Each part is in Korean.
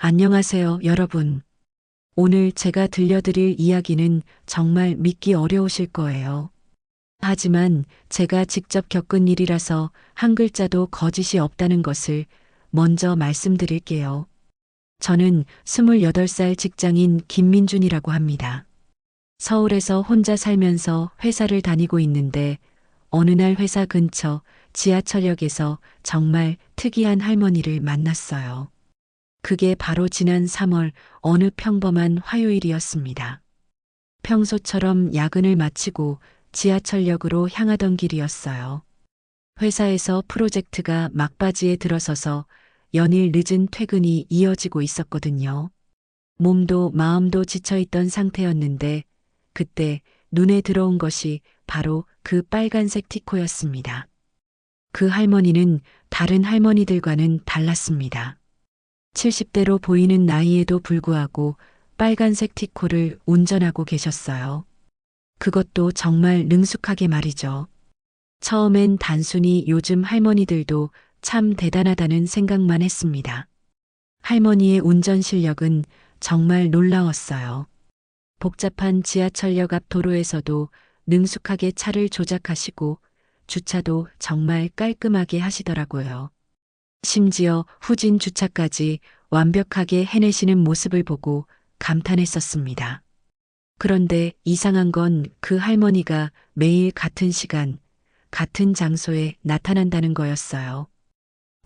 안녕하세요, 여러분. 오늘 제가 들려드릴 이야기는 정말 믿기 어려우실 거예요. 하지만 제가 직접 겪은 일이라서 한 글자도 거짓이 없다는 것을 먼저 말씀드릴게요. 저는 28살 직장인 김민준이라고 합니다. 서울에서 혼자 살면서 회사를 다니고 있는데 어느 날 회사 근처 지하철역에서 정말 특이한 할머니를 만났어요. 그게 바로 지난 3월 어느 평범한 화요일이었습니다. 평소처럼 야근을 마치고 지하철역으로 향하던 길이었어요. 회사에서 프로젝트가 막바지에 들어서서 연일 늦은 퇴근이 이어지고 있었거든요. 몸도 마음도 지쳐있던 상태였는데 그때 눈에 들어온 것이 바로 그 빨간색 티코였습니다. 그 할머니는 다른 할머니들과는 달랐습니다. 70대로 보이는 나이에도 불구하고 빨간색 티코를 운전하고 계셨어요. 그것도 정말 능숙하게 말이죠. 처음엔 단순히 요즘 할머니들도 참 대단하다는 생각만 했습니다. 할머니의 운전 실력은 정말 놀라웠어요. 복잡한 지하철역 앞 도로에서도 능숙하게 차를 조작하시고 주차도 정말 깔끔하게 하시더라고요. 심지어 후진 주차까지 완벽하게 해내시는 모습을 보고 감탄했었습니다. 그런데 이상한 건 그 할머니가 매일 같은 시간, 같은 장소에 나타난다는 거였어요.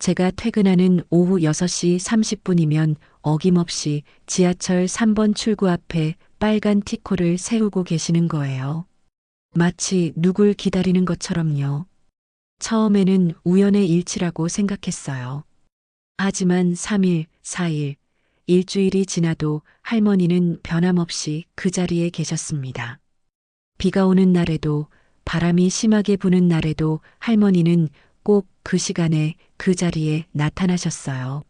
제가 퇴근하는 오후 6시 30분이면 어김없이 지하철 3번 출구 앞에 빨간 티코를 세우고 계시는 거예요. 마치 누굴 기다리는 것처럼요. 처음에는 우연의 일치라고 생각했어요. 하지만 3일, 4일, 일주일이 지나도 할머니는 변함없이 그 자리에 계셨습니다. 비가 오는 날에도 바람이 심하게 부는 날에도 할머니는 꼭 그 시간에 그 자리에 나타나셨어요.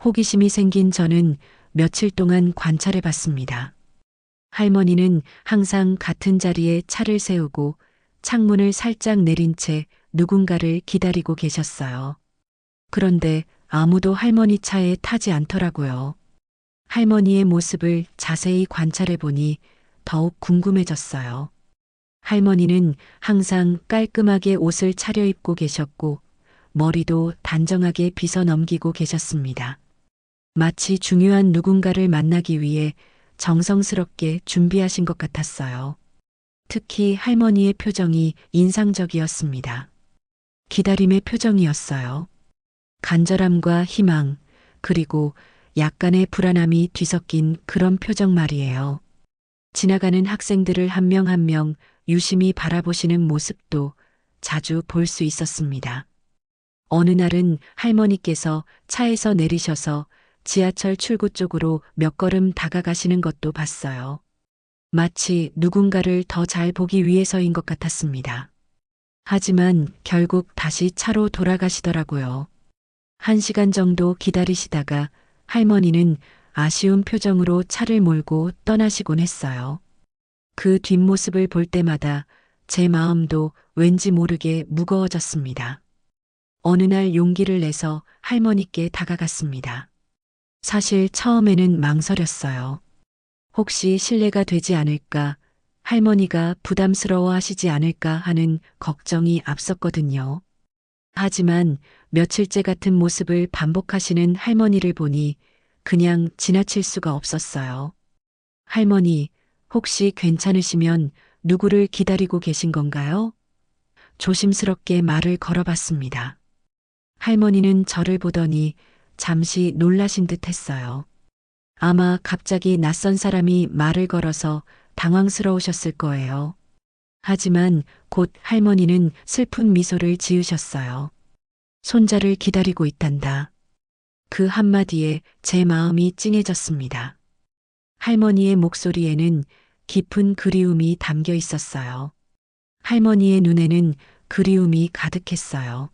호기심이 생긴 저는 며칠 동안 관찰해 봤습니다. 할머니는 항상 같은 자리에 차를 세우고 창문을 살짝 내린 채 누군가를 기다리고 계셨어요. 그런데 아무도 할머니 차에 타지 않더라고요. 할머니의 모습을 자세히 관찰해 보니 더욱 궁금해졌어요. 할머니는 항상 깔끔하게 옷을 차려입고 계셨고 머리도 단정하게 빗어 넘기고 계셨습니다. 마치 중요한 누군가를 만나기 위해 정성스럽게 준비하신 것 같았어요. 특히 할머니의 표정이 인상적이었습니다. 기다림의 표정이었어요. 간절함과 희망, 그리고 약간의 불안함이 뒤섞인 그런 표정 말이에요. 지나가는 학생들을 한 명 한 명 유심히 바라보시는 모습도 자주 볼 수 있었습니다. 어느 날은 할머니께서 차에서 내리셔서 지하철 출구 쪽으로 몇 걸음 다가가시는 것도 봤어요. 마치 누군가를 더 잘 보기 위해서인 것 같았습니다. 하지만 결국 다시 차로 돌아가시더라고요. 1시간 정도 기다리시다가 할머니는 아쉬운 표정으로 차를 몰고 떠나시곤 했어요. 그 뒷모습을 볼 때마다 제 마음도 왠지 모르게 무거워졌습니다. 어느 날 용기를 내서 할머니께 다가갔습니다. 사실 처음에는 망설였어요. 혹시 실례가 되지 않을까, 할머니가 부담스러워 하시지 않을까 하는 걱정이 앞섰거든요. 하지만 며칠째 같은 모습을 반복하시는 할머니를 보니 그냥 지나칠 수가 없었어요. 할머니, 혹시 괜찮으시면 누구를 기다리고 계신 건가요? 조심스럽게 말을 걸어봤습니다. 할머니는 저를 보더니 잠시 놀라신 듯 했어요. 아마 갑자기 낯선 사람이 말을 걸어서 당황스러우셨을 거예요. 하지만 곧 할머니는 슬픈 미소를 지으셨어요. 손자를 기다리고 있단다. 그 한마디에 제 마음이 찡해졌습니다. 할머니의 목소리에는 깊은 그리움이 담겨 있었어요. 할머니의 눈에는 그리움이 가득했어요.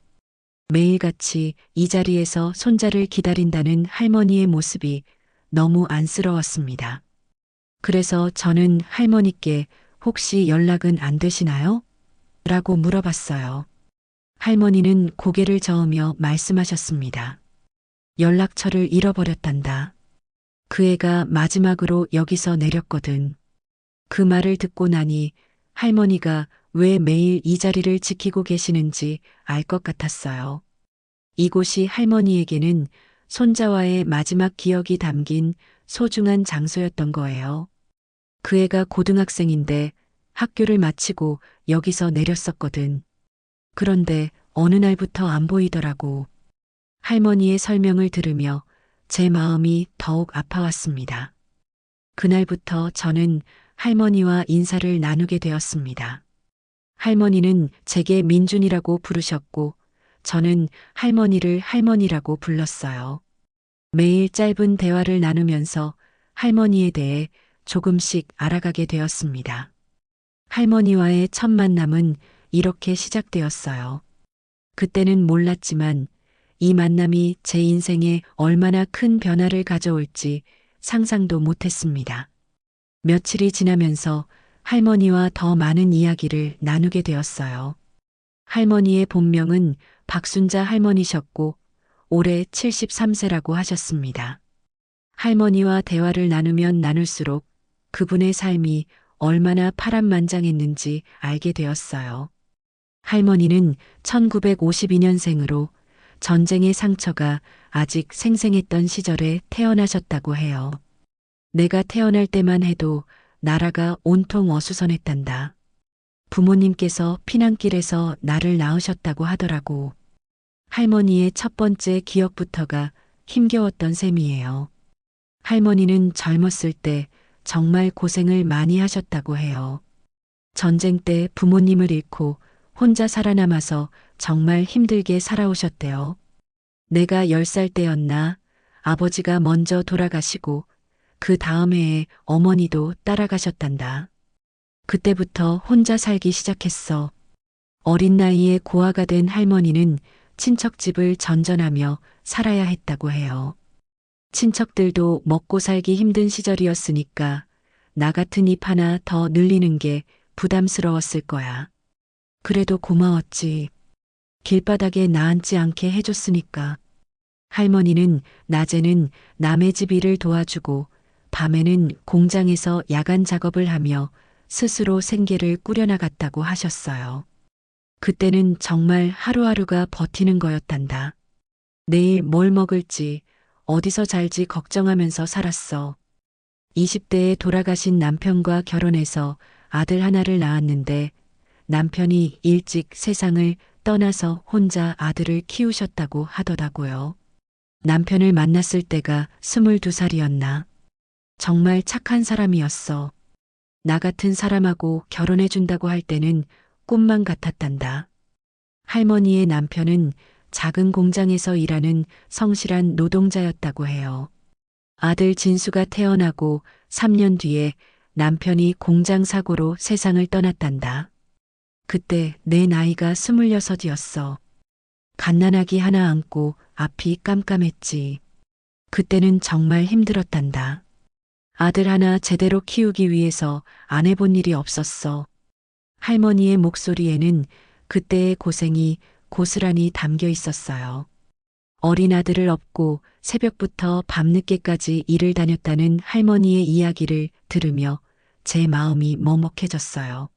매일같이 이 자리에서 손자를 기다린다는 할머니의 모습이 너무 안쓰러웠습니다. 그래서 저는 할머니께 혹시 연락은 안 되시나요? 라고 물어봤어요. 할머니는 고개를 저으며 말씀하셨습니다. 연락처를 잃어버렸단다. 그 애가 마지막으로 여기서 내렸거든. 그 말을 듣고 나니 할머니가 왜 매일 이 자리를 지키고 계시는지 알 것 같았어요. 이곳이 할머니에게는 손자와의 마지막 기억이 담긴 소중한 장소였던 거예요. 그 애가 고등학생인데 학교를 마치고 여기서 내렸었거든. 그런데 어느 날부터 안 보이더라고. 할머니의 설명을 들으며 제 마음이 더욱 아파왔습니다. 그날부터 저는 할머니와 인사를 나누게 되었습니다. 할머니는 제게 민준이라고 부르셨고 저는 할머니를 할머니라고 불렀어요. 매일 짧은 대화를 나누면서 할머니에 대해 조금씩 알아가게 되었습니다. 할머니와의 첫 만남은 이렇게 시작되었어요. 그때는 몰랐지만 이 만남이 제 인생에 얼마나 큰 변화를 가져올지 상상도 못했습니다. 며칠이 지나면서 할머니와 더 많은 이야기를 나누게 되었어요. 할머니의 본명은 박순자 할머니셨고 올해 73세라고 하셨습니다. 할머니와 대화를 나누면 나눌수록 그분의 삶이 얼마나 파란만장했는지 알게 되었어요. 할머니는 1952년생으로 전쟁의 상처가 아직 생생했던 시절에 태어나셨다고 해요. 내가 태어날 때만 해도 나라가 온통 어수선했단다. 부모님께서 피난길에서 나를 낳으셨다고 하더라고. 할머니의 첫 번째 기억부터가 힘겨웠던 셈이에요. 할머니는 젊었을 때 정말 고생을 많이 하셨다고 해요. 전쟁 때 부모님을 잃고 혼자 살아남아서 정말 힘들게 살아오셨대요. 내가 10살 때였나 아버지가 먼저 돌아가시고 그 다음 해에 어머니도 따라가셨단다. 그때부터 혼자 살기 시작했어. 어린 나이에 고아가 된 할머니는 친척집을 전전하며 살아야 했다고 해요. 친척들도 먹고 살기 힘든 시절이었으니까 나 같은 입 하나 더 늘리는 게 부담스러웠을 거야. 그래도 고마웠지. 길바닥에 나앉지 않게 해줬으니까. 할머니는 낮에는 남의 집 일을 도와주고 밤에는 공장에서 야간 작업을 하며 스스로 생계를 꾸려나갔다고 하셨어요. 그때는 정말 하루하루가 버티는 거였단다. 내일 뭘 먹을지, 어디서 잘지 걱정하면서 살았어. 20대에 돌아가신 남편과 결혼해서 아들 하나를 낳았는데 남편이 일찍 세상을 떠나서 혼자 아들을 키우셨다고 하더라고요. 남편을 만났을 때가 22살이었나. 정말 착한 사람이었어. 나 같은 사람하고 결혼해준다고 할 때는 꿈만 같았단다. 할머니의 남편은 작은 공장에서 일하는 성실한 노동자였다고 해요. 아들 진수가 태어나고 3년 뒤에 남편이 공장 사고로 세상을 떠났단다. 그때 내 나이가 26이었어. 갓난아기 하나 안고 앞이 깜깜했지. 그때는 정말 힘들었단다. 아들 하나 제대로 키우기 위해서 안 해본 일이 없었어. 할머니의 목소리에는 그때의 고생이 고스란히 담겨 있었어요. 어린 아들을 업고 새벽부터 밤늦게까지 일을 다녔다는 할머니의 이야기를 들으며 제 마음이 먹먹해졌어요.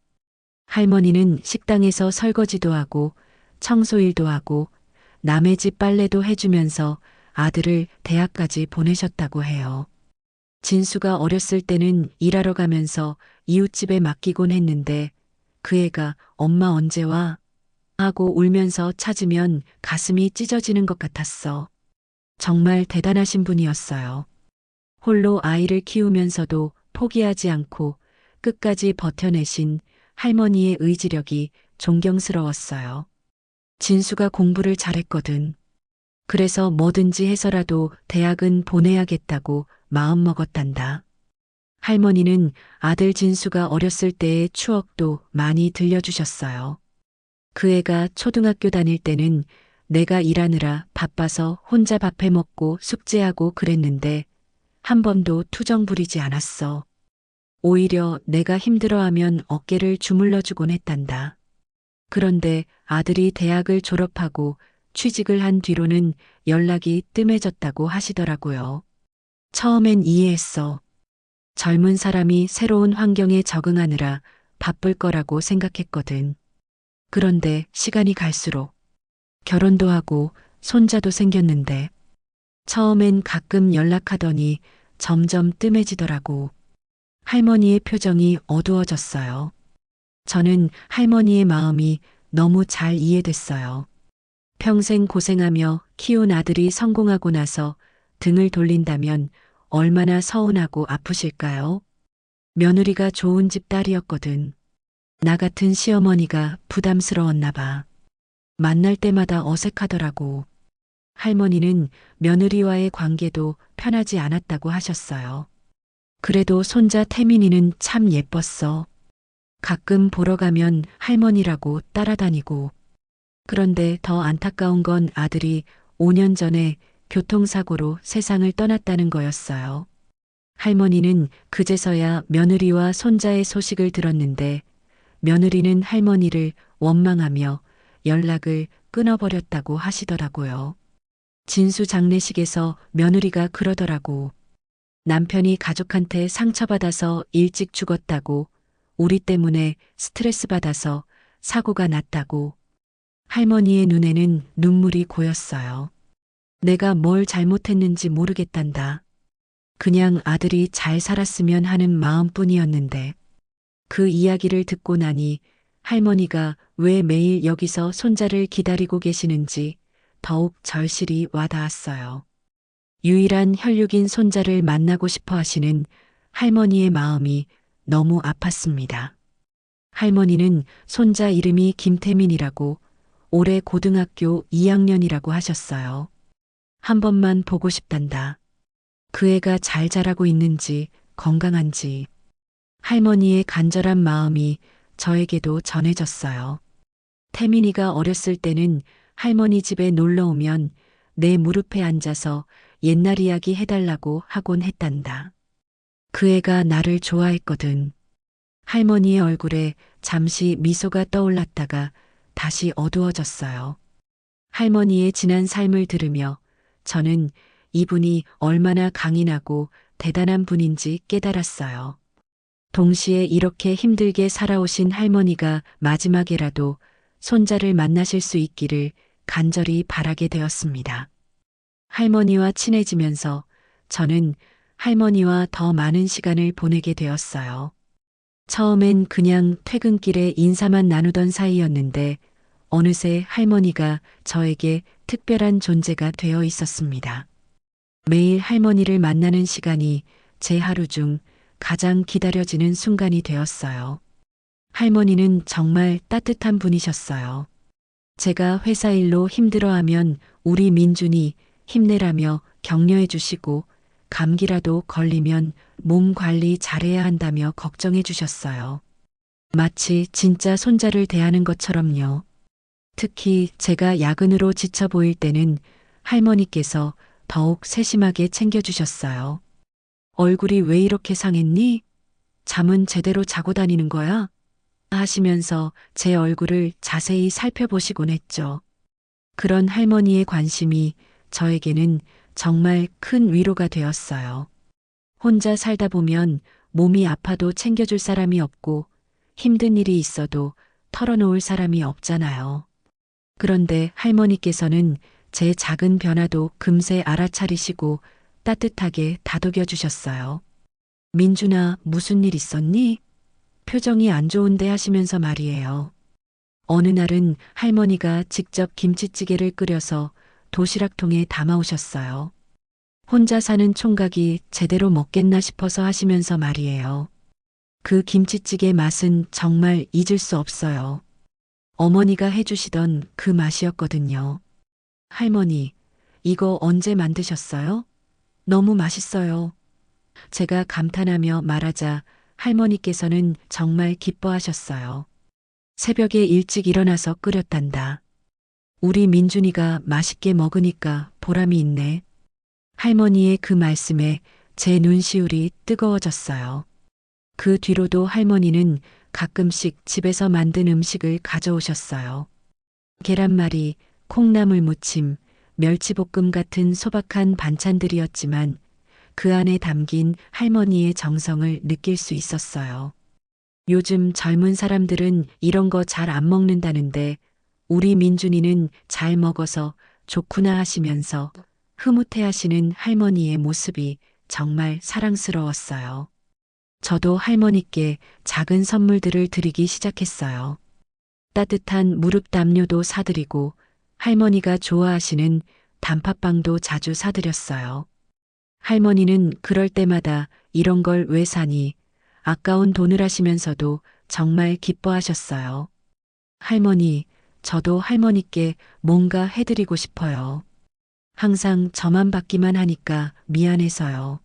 할머니는 식당에서 설거지도 하고 청소일도 하고 남의 집 빨래도 해주면서 아들을 대학까지 보내셨다고 해요. 진수가 어렸을 때는 일하러 가면서 이웃집에 맡기곤 했는데 그 애가 엄마 언제 와? 하고 울면서 찾으면 가슴이 찢어지는 것 같았어. 정말 대단하신 분이었어요. 홀로 아이를 키우면서도 포기하지 않고 끝까지 버텨내신 할머니의 의지력이 존경스러웠어요. 진수가 공부를 잘했거든. 그래서 뭐든지 해서라도 대학은 보내야겠다고 마음먹었단다. 할머니는 아들 진수가 어렸을 때의 추억도 많이 들려주셨어요. 그 애가 초등학교 다닐 때는 내가 일하느라 바빠서 혼자 밥 해 먹고 숙제하고 그랬는데 한 번도 투정 부리지 않았어. 오히려 내가 힘들어하면 어깨를 주물러주곤 했단다. 그런데 아들이 대학을 졸업하고 취직을 한 뒤로는 연락이 뜸해졌다고 하시더라고요. 처음엔 이해했어. 젊은 사람이 새로운 환경에 적응하느라 바쁠 거라고 생각했거든. 그런데 시간이 갈수록 결혼도 하고 손자도 생겼는데 처음엔 가끔 연락하더니 점점 뜸해지더라고. 할머니의 표정이 어두워졌어요. 저는 할머니의 마음이 너무 잘 이해됐어요. 평생 고생하며 키운 아들이 성공하고 나서 등을 돌린다면 얼마나 서운하고 아프실까요? 며느리가 좋은 집 딸이었거든. 나 같은 시어머니가 부담스러웠나 봐. 만날 때마다 어색하더라고. 할머니는 며느리와의 관계도 편하지 않았다고 하셨어요. 그래도 손자 태민이는 참 예뻤어. 가끔 보러 가면 할머니라고 따라다니고. 그런데 더 안타까운 건 아들이 5년 전에 교통사고로 세상을 떠났다는 거였어요. 할머니는 그제서야 며느리와 손자의 소식을 들었는데 며느리는 할머니를 원망하며 연락을 끊어버렸다고 하시더라고요. 진수 장례식에서 며느리가 그러더라고. 남편이 가족한테 상처받아서 일찍 죽었다고, 우리 때문에 스트레스 받아서 사고가 났다고. 할머니의 눈에는 눈물이 고였어요. 내가 뭘 잘못했는지 모르겠단다. 그냥 아들이 잘 살았으면 하는 마음뿐이었는데. 그 이야기를 듣고 나니 할머니가 왜 매일 여기서 손자를 기다리고 계시는지 더욱 절실히 와닿았어요. 유일한 혈육인 손자를 만나고 싶어 하시는 할머니의 마음이 너무 아팠습니다. 할머니는 손자 이름이 김태민이라고 올해 고등학교 2학년이라고 하셨어요. 한 번만 보고 싶단다. 그 애가 잘 자라고 있는지 건강한지. 할머니의 간절한 마음이 저에게도 전해졌어요. 태민이가 어렸을 때는 할머니 집에 놀러 오면 내 무릎에 앉아서 옛날 이야기 해달라고 하곤 했단다. 그 애가 나를 좋아했거든. 할머니의 얼굴에 잠시 미소가 떠올랐다가 다시 어두워졌어요. 할머니의 지난 삶을 들으며 저는 이분이 얼마나 강인하고 대단한 분인지 깨달았어요. 동시에 이렇게 힘들게 살아오신 할머니가 마지막에라도 손자를 만나실 수 있기를 간절히 바라게 되었습니다. 할머니와 친해지면서 저는 할머니와 더 많은 시간을 보내게 되었어요. 처음엔 그냥 퇴근길에 인사만 나누던 사이였는데 어느새 할머니가 저에게 특별한 존재가 되어 있었습니다. 매일 할머니를 만나는 시간이 제 하루 중 가장 기다려지는 순간이 되었어요. 할머니는 정말 따뜻한 분이셨어요. 제가 회사 일로 힘들어하면 우리 민준이 힘내라며 격려해 주시고 감기라도 걸리면 몸 관리 잘해야 한다며 걱정해 주셨어요. 마치 진짜 손자를 대하는 것처럼요. 특히 제가 야근으로 지쳐 보일 때는 할머니께서 더욱 세심하게 챙겨주셨어요. 얼굴이 왜 이렇게 상했니? 잠은 제대로 자고 다니는 거야? 하시면서 제 얼굴을 자세히 살펴보시곤 했죠. 그런 할머니의 관심이 저에게는 정말 큰 위로가 되었어요. 혼자 살다 보면 몸이 아파도 챙겨줄 사람이 없고 힘든 일이 있어도 털어놓을 사람이 없잖아요. 그런데 할머니께서는 제 작은 변화도 금세 알아차리시고 따뜻하게 다독여 주셨어요. 민준아, 무슨 일 있었니? 표정이 안 좋은데 하시면서 말이에요. 어느 날은 할머니가 직접 김치찌개를 끓여서 도시락통에 담아오셨어요. 혼자 사는 총각이 제대로 먹겠나 싶어서 하시면서 말이에요. 그 김치찌개 맛은 정말 잊을 수 없어요. 어머니가 해주시던 그 맛이었거든요. 할머니, 이거 언제 만드셨어요? 너무 맛있어요. 제가 감탄하며 말하자 할머니께서는 정말 기뻐하셨어요. 새벽에 일찍 일어나서 끓였단다. 우리 민준이가 맛있게 먹으니까 보람이 있네. 할머니의 그 말씀에 제 눈시울이 뜨거워졌어요. 그 뒤로도 할머니는 가끔씩 집에서 만든 음식을 가져오셨어요. 계란말이, 콩나물 무침, 멸치볶음 같은 소박한 반찬들이었지만 그 안에 담긴 할머니의 정성을 느낄 수 있었어요. 요즘 젊은 사람들은 이런 거 잘 안 먹는다는데 우리 민준이는 잘 먹어서 좋구나 하시면서 흐뭇해 하시는 할머니의 모습이 정말 사랑스러웠어요. 저도 할머니께 작은 선물들을 드리기 시작했어요. 따뜻한 무릎 담요도 사드리고 할머니가 좋아하시는 단팥빵도 자주 사드렸어요. 할머니는 그럴 때마다 이런 걸 왜 사니? 아까운 돈을 하시면서도 정말 기뻐하셨어요. 할머니, 저도 할머니께 뭔가 해드리고 싶어요. 항상 저만 받기만 하니까 미안해서요.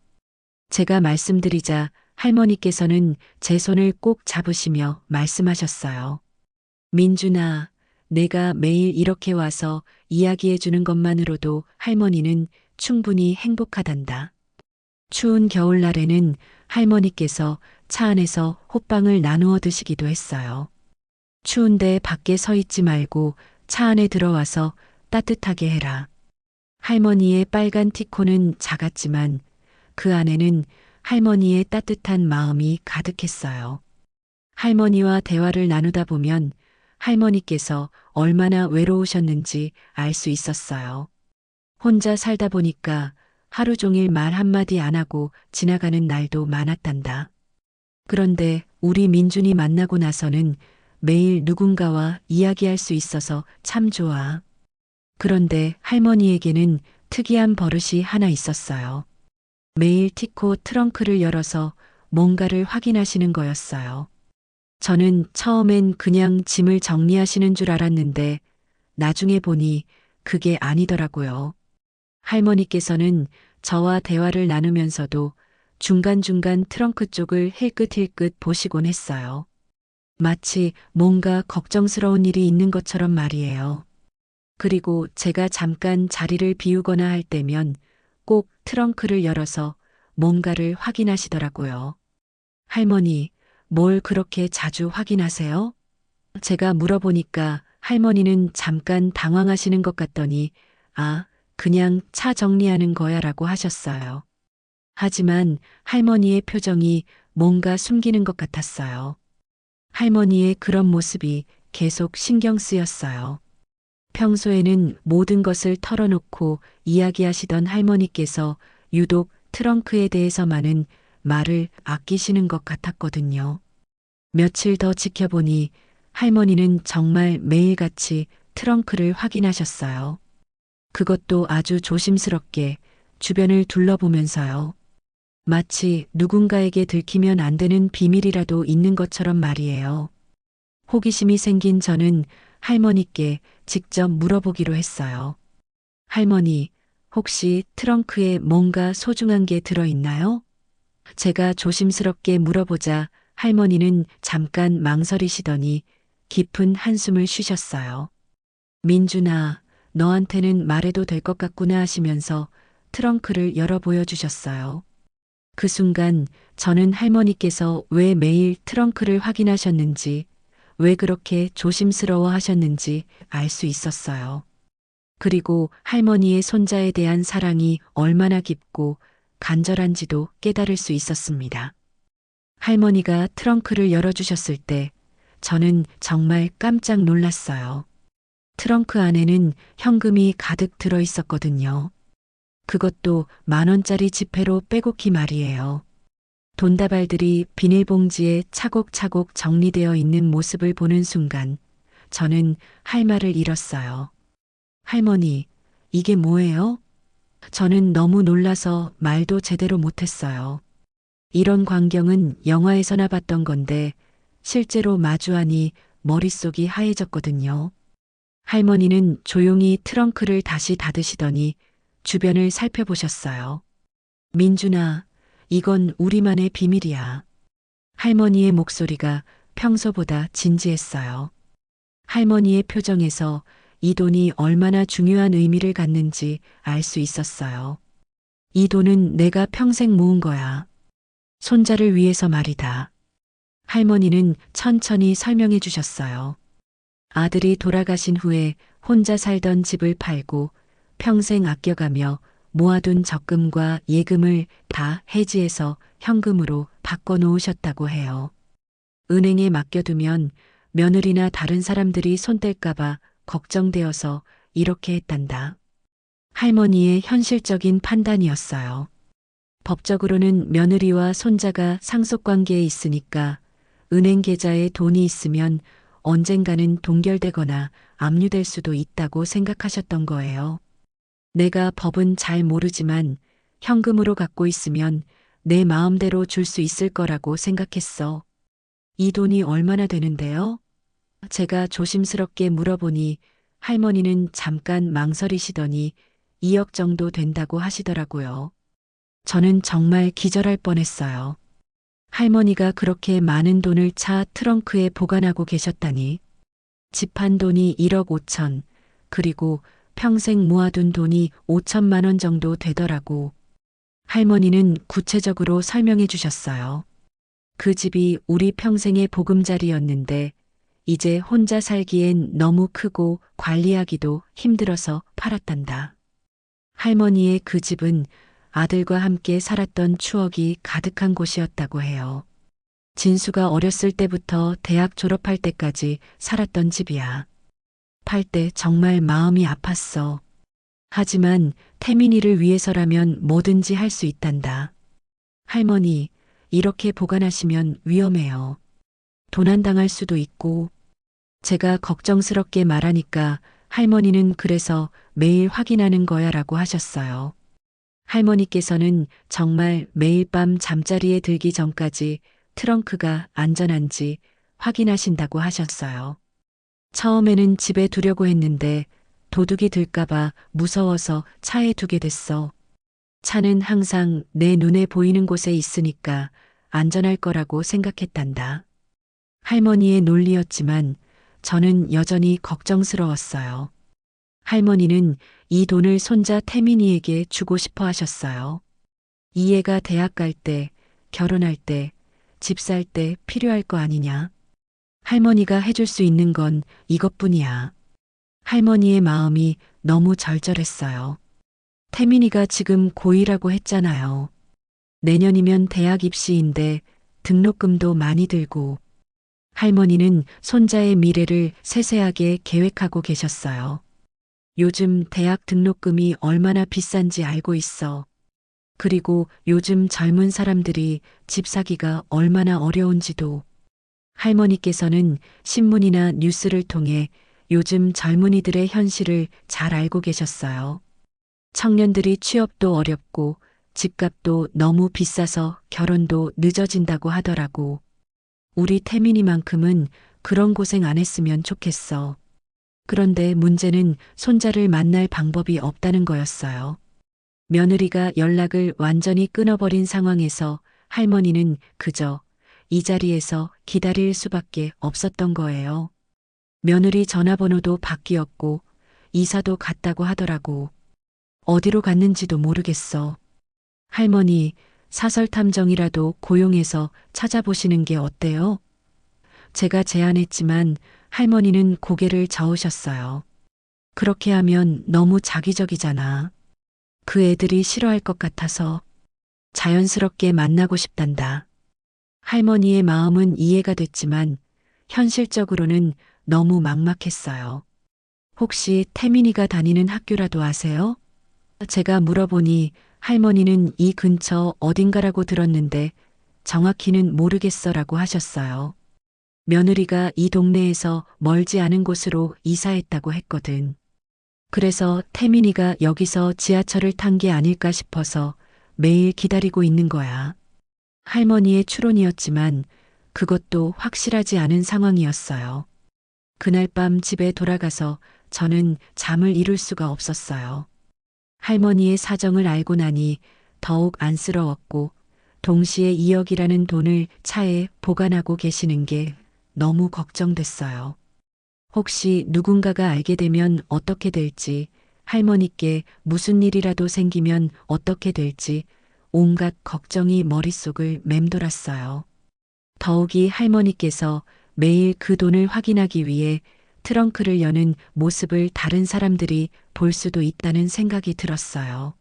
제가 말씀드리자 할머니께서는 제 손을 꼭 잡으시며 말씀하셨어요. 민준아, 내가 매일 이렇게 와서 이야기해 주는 것만으로도 할머니는 충분히 행복하단다. 추운 겨울날에는 할머니께서 차 안에서 호빵을 나누어 드시기도 했어요. 추운데 밖에 서 있지 말고 차 안에 들어와서 따뜻하게 해라. 할머니의 빨간 티코는 작았지만 그 안에는 할머니의 따뜻한 마음이 가득했어요. 할머니와 대화를 나누다 보면 할머니께서 얼마나 외로우셨는지 알 수 있었어요. 혼자 살다 보니까 하루 종일 말 한마디 안 하고 지나가는 날도 많았단다. 그런데 우리 민준이 만나고 나서는 매일 누군가와 이야기할 수 있어서 참 좋아. 그런데 할머니에게는 특이한 버릇이 하나 있었어요. 매일 티코 트렁크를 열어서 뭔가를 확인하시는 거였어요. 저는 처음엔 그냥 짐을 정리하시는 줄 알았는데 나중에 보니 그게 아니더라고요. 할머니께서는 저와 대화를 나누면서도 중간중간 트렁크 쪽을 힐끗힐끗 보시곤 했어요. 마치 뭔가 걱정스러운 일이 있는 것처럼 말이에요. 그리고 제가 잠깐 자리를 비우거나 할 때면 꼭 트렁크를 열어서 뭔가를 확인하시더라고요. 할머니, 뭘 그렇게 자주 확인하세요? 제가 물어보니까 할머니는 잠깐 당황하시는 것 같더니 아, 그냥 차 정리하는 거야 라고 하셨어요. 하지만 할머니의 표정이 뭔가 숨기는 것 같았어요. 할머니의 그런 모습이 계속 신경 쓰였어요. 평소에는 모든 것을 털어놓고 이야기하시던 할머니께서 유독 트렁크에 대해서만은 말을 아끼시는 것 같았거든요. 며칠 더 지켜보니 할머니는 정말 매일같이 트렁크를 확인하셨어요. 그것도 아주 조심스럽게 주변을 둘러보면서요. 마치 누군가에게 들키면 안 되는 비밀이라도 있는 것처럼 말이에요. 호기심이 생긴 저는 할머니께 직접 물어보기로 했어요. 할머니, 혹시 트렁크에 뭔가 소중한 게 들어있나요? 제가 조심스럽게 물어보자 할머니는 잠깐 망설이시더니 깊은 한숨을 쉬셨어요. 민준아, 너한테는 말해도 될 것 같구나 하시면서 트렁크를 열어 보여주셨어요. 그 순간 저는 할머니께서 왜 매일 트렁크를 확인하셨는지, 왜 그렇게 조심스러워 하셨는지 알 수 있었어요. 그리고 할머니의 손자에 대한 사랑이 얼마나 깊고 간절한지도 깨달을 수 있었습니다. 할머니가 트렁크를 열어주셨을 때 저는 정말 깜짝 놀랐어요. 트렁크 안에는 현금이 가득 들어 있었거든요. 그것도 10,000원짜리 지폐로 빼곡히 말이에요. 돈다발들이 비닐봉지에 차곡차곡 정리되어 있는 모습을 보는 순간 저는 할 말을 잃었어요. 할머니, 이게 뭐예요? 저는 너무 놀라서 말도 제대로 못했어요. 이런 광경은 영화에서나 봤던 건데 실제로 마주하니 머릿속이 하얘졌거든요. 할머니는 조용히 트렁크를 다시 닫으시더니 주변을 살펴보셨어요. 민준아, 이건 우리만의 비밀이야. 할머니의 목소리가 평소보다 진지했어요. 할머니의 표정에서 이 돈이 얼마나 중요한 의미를 갖는지 알 수 있었어요. 이 돈은 내가 평생 모은 거야. 손자를 위해서 말이다. 할머니는 천천히 설명해 주셨어요. 아들이 돌아가신 후에 혼자 살던 집을 팔고 평생 아껴가며 모아둔 적금과 예금을 다 해지해서 현금으로 바꿔 놓으셨다고 해요. 은행에 맡겨두면 며느리나 다른 사람들이 손 뗄까봐 걱정되어서 이렇게 했단다. 할머니의 현실적인 판단이었어요. 법적으로는 며느리와 손자가 상속관계에 있으니까 은행 계좌에 돈이 있으면 언젠가는 동결되거나 압류될 수도 있다고 생각하셨던 거예요. 내가 법은 잘 모르지만 현금으로 갖고 있으면 내 마음대로 줄 수 있을 거라고 생각했어. 이 돈이 얼마나 되는데요? 제가 조심스럽게 물어보니 할머니는 잠깐 망설이시더니 2억 정도 된다고 하시더라고요. 저는 정말 기절할 뻔했어요. 할머니가 그렇게 많은 돈을 차 트렁크에 보관하고 계셨다니. 집 한 돈이 1억 5천, 그리고 평생 모아둔 돈이 5천만 원 정도 되더라고. 할머니는 구체적으로 설명해 주셨어요. 그 집이 우리 평생의 보금자리였는데 이제 혼자 살기엔 너무 크고 관리하기도 힘들어서 팔았단다. 할머니의 그 집은 아들과 함께 살았던 추억이 가득한 곳이었다고 해요. 진수가 어렸을 때부터 대학 졸업할 때까지 살았던 집이야. 팔 때 정말 마음이 아팠어. 하지만 태민이를 위해서라면 뭐든지 할 수 있단다. 할머니, 이렇게 보관하시면 위험해요. 도난당할 수도 있고. 제가 걱정스럽게 말하니까 할머니는 그래서 매일 확인하는 거야 라고 하셨어요. 할머니께서는 정말 매일 밤 잠자리에 들기 전까지 트렁크가 안전한지 확인하신다고 하셨어요. 처음에는 집에 두려고 했는데 도둑이 들까봐 무서워서 차에 두게 됐어. 차는 항상 내 눈에 보이는 곳에 있으니까 안전할 거라고 생각했단다. 할머니의 논리였지만 저는 여전히 걱정스러웠어요. 할머니는 이 돈을 손자 태민이에게 주고 싶어 하셨어요. 이 애가 대학 갈 때, 결혼할 때, 집 살 때 필요할 거 아니냐. 할머니가 해줄 수 있는 건 이것뿐이야. 할머니의 마음이 너무 절절했어요. 태민이가 지금 고1라고 했잖아요. 내년이면 대학 입시인데 등록금도 많이 들고. 할머니는 손자의 미래를 세세하게 계획하고 계셨어요. 요즘 대학 등록금이 얼마나 비싼지 알고 있어. 그리고 요즘 젊은 사람들이 집 사기가 얼마나 어려운지도. 할머니께서는 신문이나 뉴스를 통해 요즘 젊은이들의 현실을 잘 알고 계셨어요. 청년들이 취업도 어렵고 집값도 너무 비싸서 결혼도 늦어진다고 하더라고. 우리 태민이만큼은 그런 고생 안 했으면 좋겠어. 그런데 문제는 손자를 만날 방법이 없다는 거였어요. 며느리가 연락을 완전히 끊어버린 상황에서 할머니는 그저 이 자리에서 기다릴 수밖에 없었던 거예요. 며느리 전화번호도 바뀌었고 이사도 갔다고 하더라고. 어디로 갔는지도 모르겠어. 할머니, 사설탐정이라도 고용해서 찾아보시는 게 어때요? 제가 제안했지만 할머니는 고개를 저으셨어요. 그렇게 하면 너무 자기적이잖아. 그 애들이 싫어할 것 같아서 자연스럽게 만나고 싶단다. 할머니의 마음은 이해가 됐지만 현실적으로는 너무 막막했어요. 혹시 태민이가 다니는 학교라도 아세요? 제가 물어보니 할머니는 이 근처 어딘가라고 들었는데 정확히는 모르겠어라고 하셨어요. 며느리가 이 동네에서 멀지 않은 곳으로 이사했다고 했거든. 그래서 태민이가 여기서 지하철을 탄 게 아닐까 싶어서 매일 기다리고 있는 거야. 할머니의 추론이었지만 그것도 확실하지 않은 상황이었어요. 그날 밤 집에 돌아가서 저는 잠을 이룰 수가 없었어요. 할머니의 사정을 알고 나니 더욱 안쓰러웠고 동시에 2억이라는 돈을 차에 보관하고 계시는 게 너무 걱정됐어요. 혹시 누군가가 알게 되면 어떻게 될지, 할머니께 무슨 일이라도 생기면 어떻게 될지 온갖 걱정이 머릿속을 맴돌았어요. 더욱이 할머니께서 매일 그 돈을 확인하기 위해 트렁크를 여는 모습을 다른 사람들이 볼 수도 있다는 생각이 들었어요.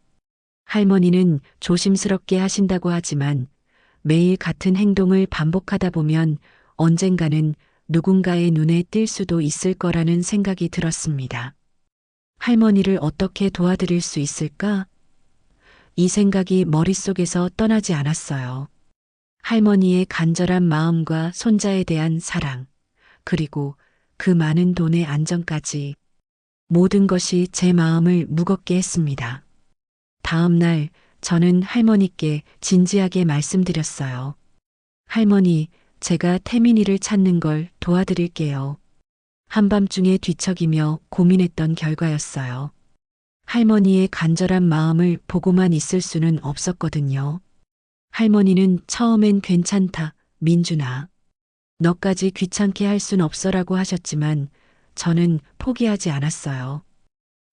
할머니는 조심스럽게 하신다고 하지만 매일 같은 행동을 반복하다 보면 언젠가는 누군가의 눈에 띌 수도 있을 거라는 생각이 들었습니다. 할머니를 어떻게 도와드릴 수 있을까? 이 생각이 머릿속에서 떠나지 않았어요. 할머니의 간절한 마음과 손자에 대한 사랑, 그리고 그 많은 돈의 안정까지 모든 것이 제 마음을 무겁게 했습니다. 다음 날 저는 할머니께 진지하게 말씀드렸어요. 할머니, 제가 태민이를 찾는 걸 도와드릴게요. 한밤중에 뒤척이며 고민했던 결과였어요. 할머니의 간절한 마음을 보고만 있을 수는 없었거든요. 할머니는 처음엔 괜찮다, 민준아. 너까지 귀찮게 할 순 없어라고 하셨지만 저는 포기하지 않았어요.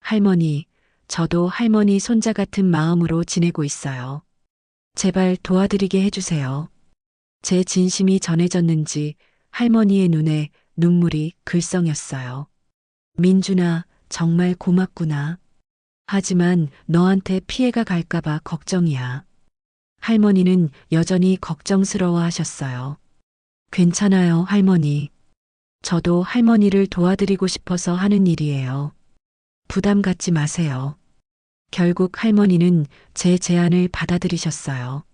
할머니, 저도 할머니 손자 같은 마음으로 지내고 있어요. 제발 도와드리게 해주세요. 제 진심이 전해졌는지 할머니의 눈에 눈물이 글썽였어요. 민준아, 정말 고맙구나. 하지만 너한테 피해가 갈까봐 걱정이야. 할머니는 여전히 걱정스러워 하셨어요. 괜찮아요, 할머니. 저도 할머니를 도와드리고 싶어서 하는 일이에요. 부담 갖지 마세요. 결국 할머니는 제 제안을 받아들이셨어요.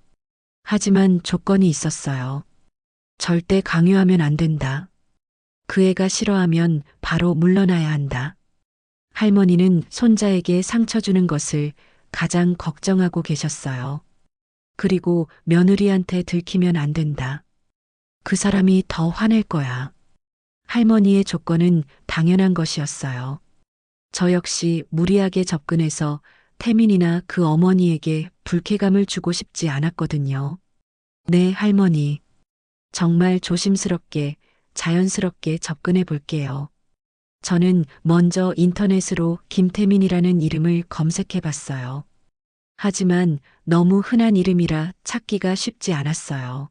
하지만 조건이 있었어요. 절대 강요하면 안 된다. 그 애가 싫어하면 바로 물러나야 한다. 할머니는 손자에게 상처 주는 것을 가장 걱정하고 계셨어요. 그리고 며느리한테 들키면 안 된다. 그 사람이 더 화낼 거야. 할머니의 조건은 당연한 것이었어요. 저 역시 무리하게 접근해서 태민이나 그 어머니에게 불쾌감을 주고 싶지 않았거든요. 네, 할머니. 정말 조심스럽게, 자연스럽게 접근해 볼게요. 저는 먼저 인터넷으로 김태민이라는 이름을 검색해 봤어요. 하지만 너무 흔한 이름이라 찾기가 쉽지 않았어요.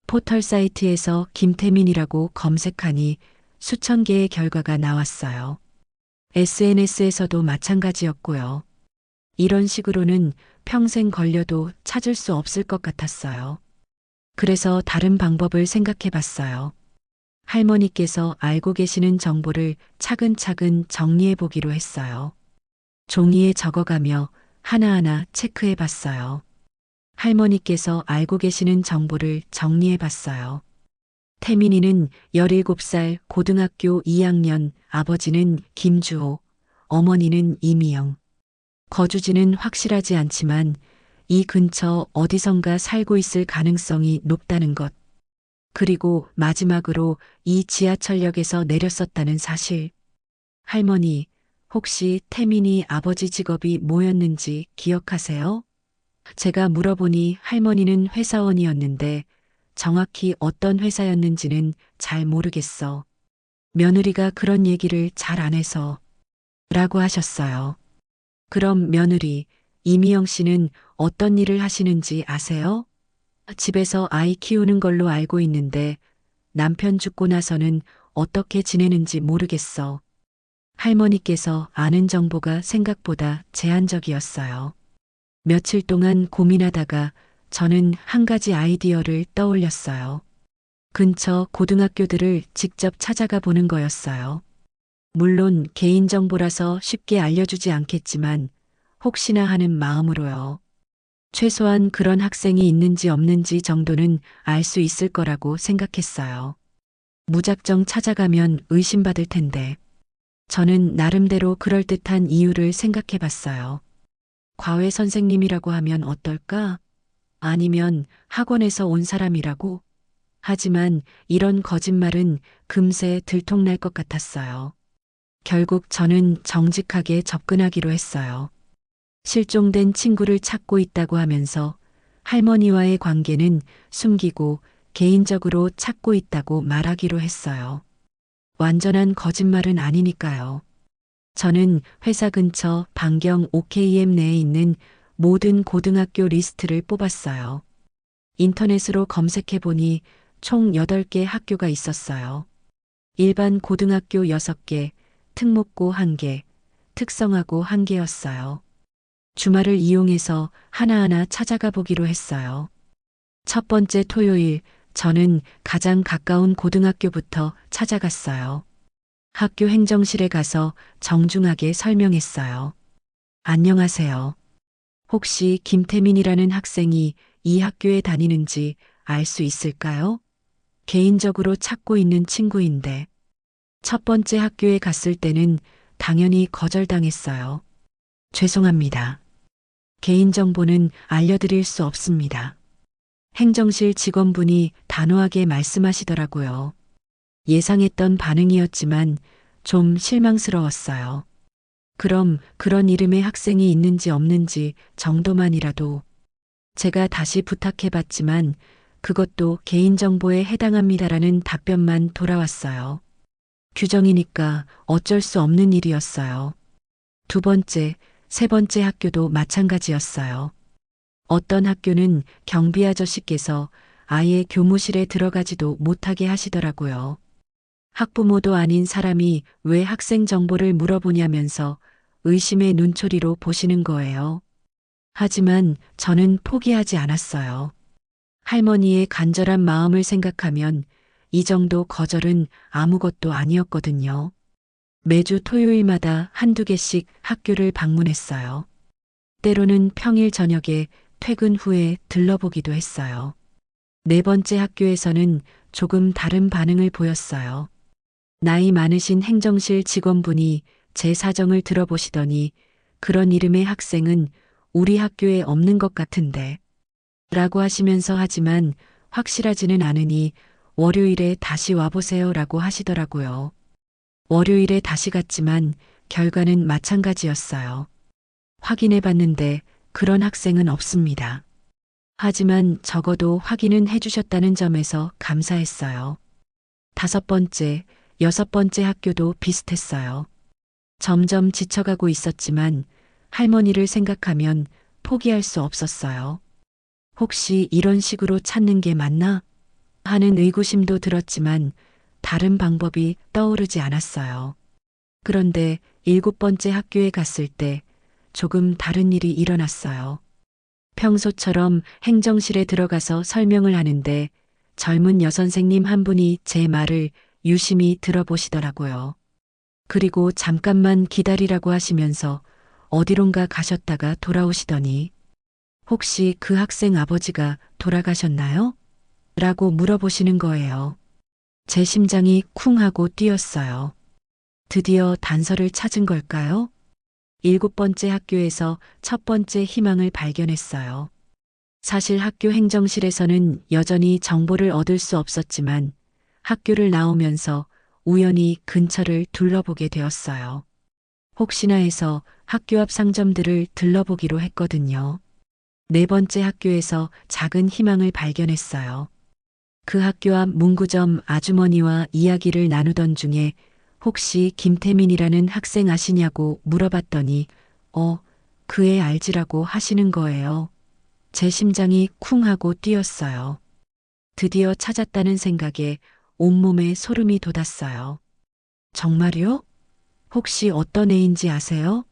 포털 사이트에서 김태민이라고 검색하니 수천 개의 결과가 나왔어요. SNS에서도 마찬가지였고요. 이런 식으로는 평생 걸려도 찾을 수 없을 것 같았어요. 그래서 다른 방법을 생각해 봤어요. 할머니께서 알고 계시는 정보를 차근차근 정리해 보기로 했어요. 종이에 적어가며 하나하나 체크해 봤어요. 할머니께서 알고 계시는 정보를 정리해 봤어요. 태민이는 17살 고등학교 2학년, 아버지는 김주호, 어머니는 이미영. 거주지는 확실하지 않지만 이 근처 어디선가 살고 있을 가능성이 높다는 것. 그리고 마지막으로 이 지하철역에서 내렸었다는 사실. 할머니, 혹시 태민이 아버지 직업이 뭐였는지 기억하세요? 제가 물어보니 할머니는 회사원이었는데 정확히 어떤 회사였는지는 잘 모르겠어. 며느리가 그런 얘기를 잘 안 해서 라고 하셨어요. 그럼 며느리, 이미영 씨는 어떤 일을 하시는지 아세요? 집에서 아이 키우는 걸로 알고 있는데 남편 죽고 나서는 어떻게 지내는지 모르겠어. 할머니께서 아는 정보가 생각보다 제한적이었어요. 며칠 동안 고민하다가 저는 한 가지 아이디어를 떠올렸어요. 근처 고등학교들을 직접 찾아가 보는 거였어요. 물론 개인정보라서 쉽게 알려주지 않겠지만 혹시나 하는 마음으로요. 최소한 그런 학생이 있는지 없는지 정도는 알 수 있을 거라고 생각했어요. 무작정 찾아가면 의심받을 텐데. 저는 나름대로 그럴듯한 이유를 생각해 봤어요. 과외 선생님이라고 하면 어떨까? 아니면 학원에서 온 사람이라고? 하지만 이런 거짓말은 금세 들통날 것 같았어요. 결국 저는 정직하게 접근하기로 했어요. 실종된 친구를 찾고 있다고 하면서 할머니와의 관계는 숨기고 개인적으로 찾고 있다고 말하기로 했어요. 완전한 거짓말은 아니니까요. 저는 회사 근처 반경 OKM 내에 있는 모든 고등학교 리스트를 뽑았어요. 인터넷으로 검색해 보니 총 8개 학교가 있었어요. 일반 고등학교 6개, 특목고 1개, 특성화고 1개였어요. 주말을 이용해서 하나하나 찾아가 보기로 했어요. 첫 번째 토요일, 저는 가장 가까운 고등학교부터 찾아갔어요. 학교 행정실에 가서 정중하게 설명했어요. 안녕하세요. 혹시 김태민이라는 학생이 이 학교에 다니는지 알 수 있을까요? 개인적으로 찾고 있는 친구인데. 첫 번째 학교에 갔을 때는 당연히 거절당했어요. 죄송합니다. 개인정보는 알려드릴 수 없습니다. 행정실 직원분이 단호하게 말씀하시더라고요. 예상했던 반응이었지만 좀 실망스러웠어요. 그럼 그런 이름의 학생이 있는지 없는지 정도만이라도. 제가 다시 부탁해봤지만 그것도 개인정보에 해당합니다라는 답변만 돌아왔어요. 규정이니까 어쩔 수 없는 일이었어요. 두 번째, 세 번째 학교도 마찬가지였어요. 어떤 학교는 경비 아저씨께서 아예 교무실에 들어가지도 못하게 하시더라고요. 학부모도 아닌 사람이 왜 학생 정보를 물어보냐면서 의심의 눈초리로 보시는 거예요. 하지만 저는 포기하지 않았어요. 할머니의 간절한 마음을 생각하면 이 정도 거절은 아무것도 아니었거든요. 매주 토요일마다 한두 개씩 학교를 방문했어요. 때로는 평일 저녁에 퇴근 후에 들러보기도 했어요. 네 번째 학교에서는 조금 다른 반응을 보였어요. 나이 많으신 행정실 직원분이 제 사정을 들어보시더니 그런 이름의 학생은 우리 학교에 없는 것 같은데 라고 하시면서 하지만 확실하지는 않으니 월요일에 다시 와보세요 라고 하시더라고요. 월요일에 다시 갔지만 결과는 마찬가지였어요. 확인해 봤는데 그런 학생은 없습니다. 하지만 적어도 확인은 해주셨다는 점에서 감사했어요. 다섯 번째, 여섯 번째 학교도 비슷했어요. 점점 지쳐가고 있었지만 할머니를 생각하면 포기할 수 없었어요. 혹시 이런 식으로 찾는 게 맞나? 하는 의구심도 들었지만 다른 방법이 떠오르지 않았어요. 그런데 일곱 번째 학교에 갔을 때 조금 다른 일이 일어났어요. 평소처럼 행정실에 들어가서 설명을 하는데 젊은 여선생님 한 분이 제 말을 유심히 들어보시더라고요. 그리고 잠깐만 기다리라고 하시면서 어디론가 가셨다가 돌아오시더니 혹시 그 학생 아버지가 돌아가셨나요? 라고 물어보시는 거예요. 제 심장이 쿵 하고 뛰었어요. 드디어 단서를 찾은 걸까요? 일곱 번째 학교에서 첫 번째 희망을 발견했어요. 사실 학교 행정실에서는 여전히 정보를 얻을 수 없었지만 학교를 나오면서 우연히 근처를 둘러보게 되었어요. 혹시나 해서 학교 앞 상점들을 들러보기로 했거든요. 네 번째 학교에서 작은 희망을 발견했어요. 그 학교 앞 문구점 아주머니와 이야기를 나누던 중에 혹시 김태민이라는 학생 아시냐고 물어봤더니 그 애 알지라고 하시는 거예요. 제 심장이 쿵 하고 뛰었어요. 드디어 찾았다는 생각에 온몸에 소름이 돋았어요. 정말요? 혹시 어떤 애인지 아세요?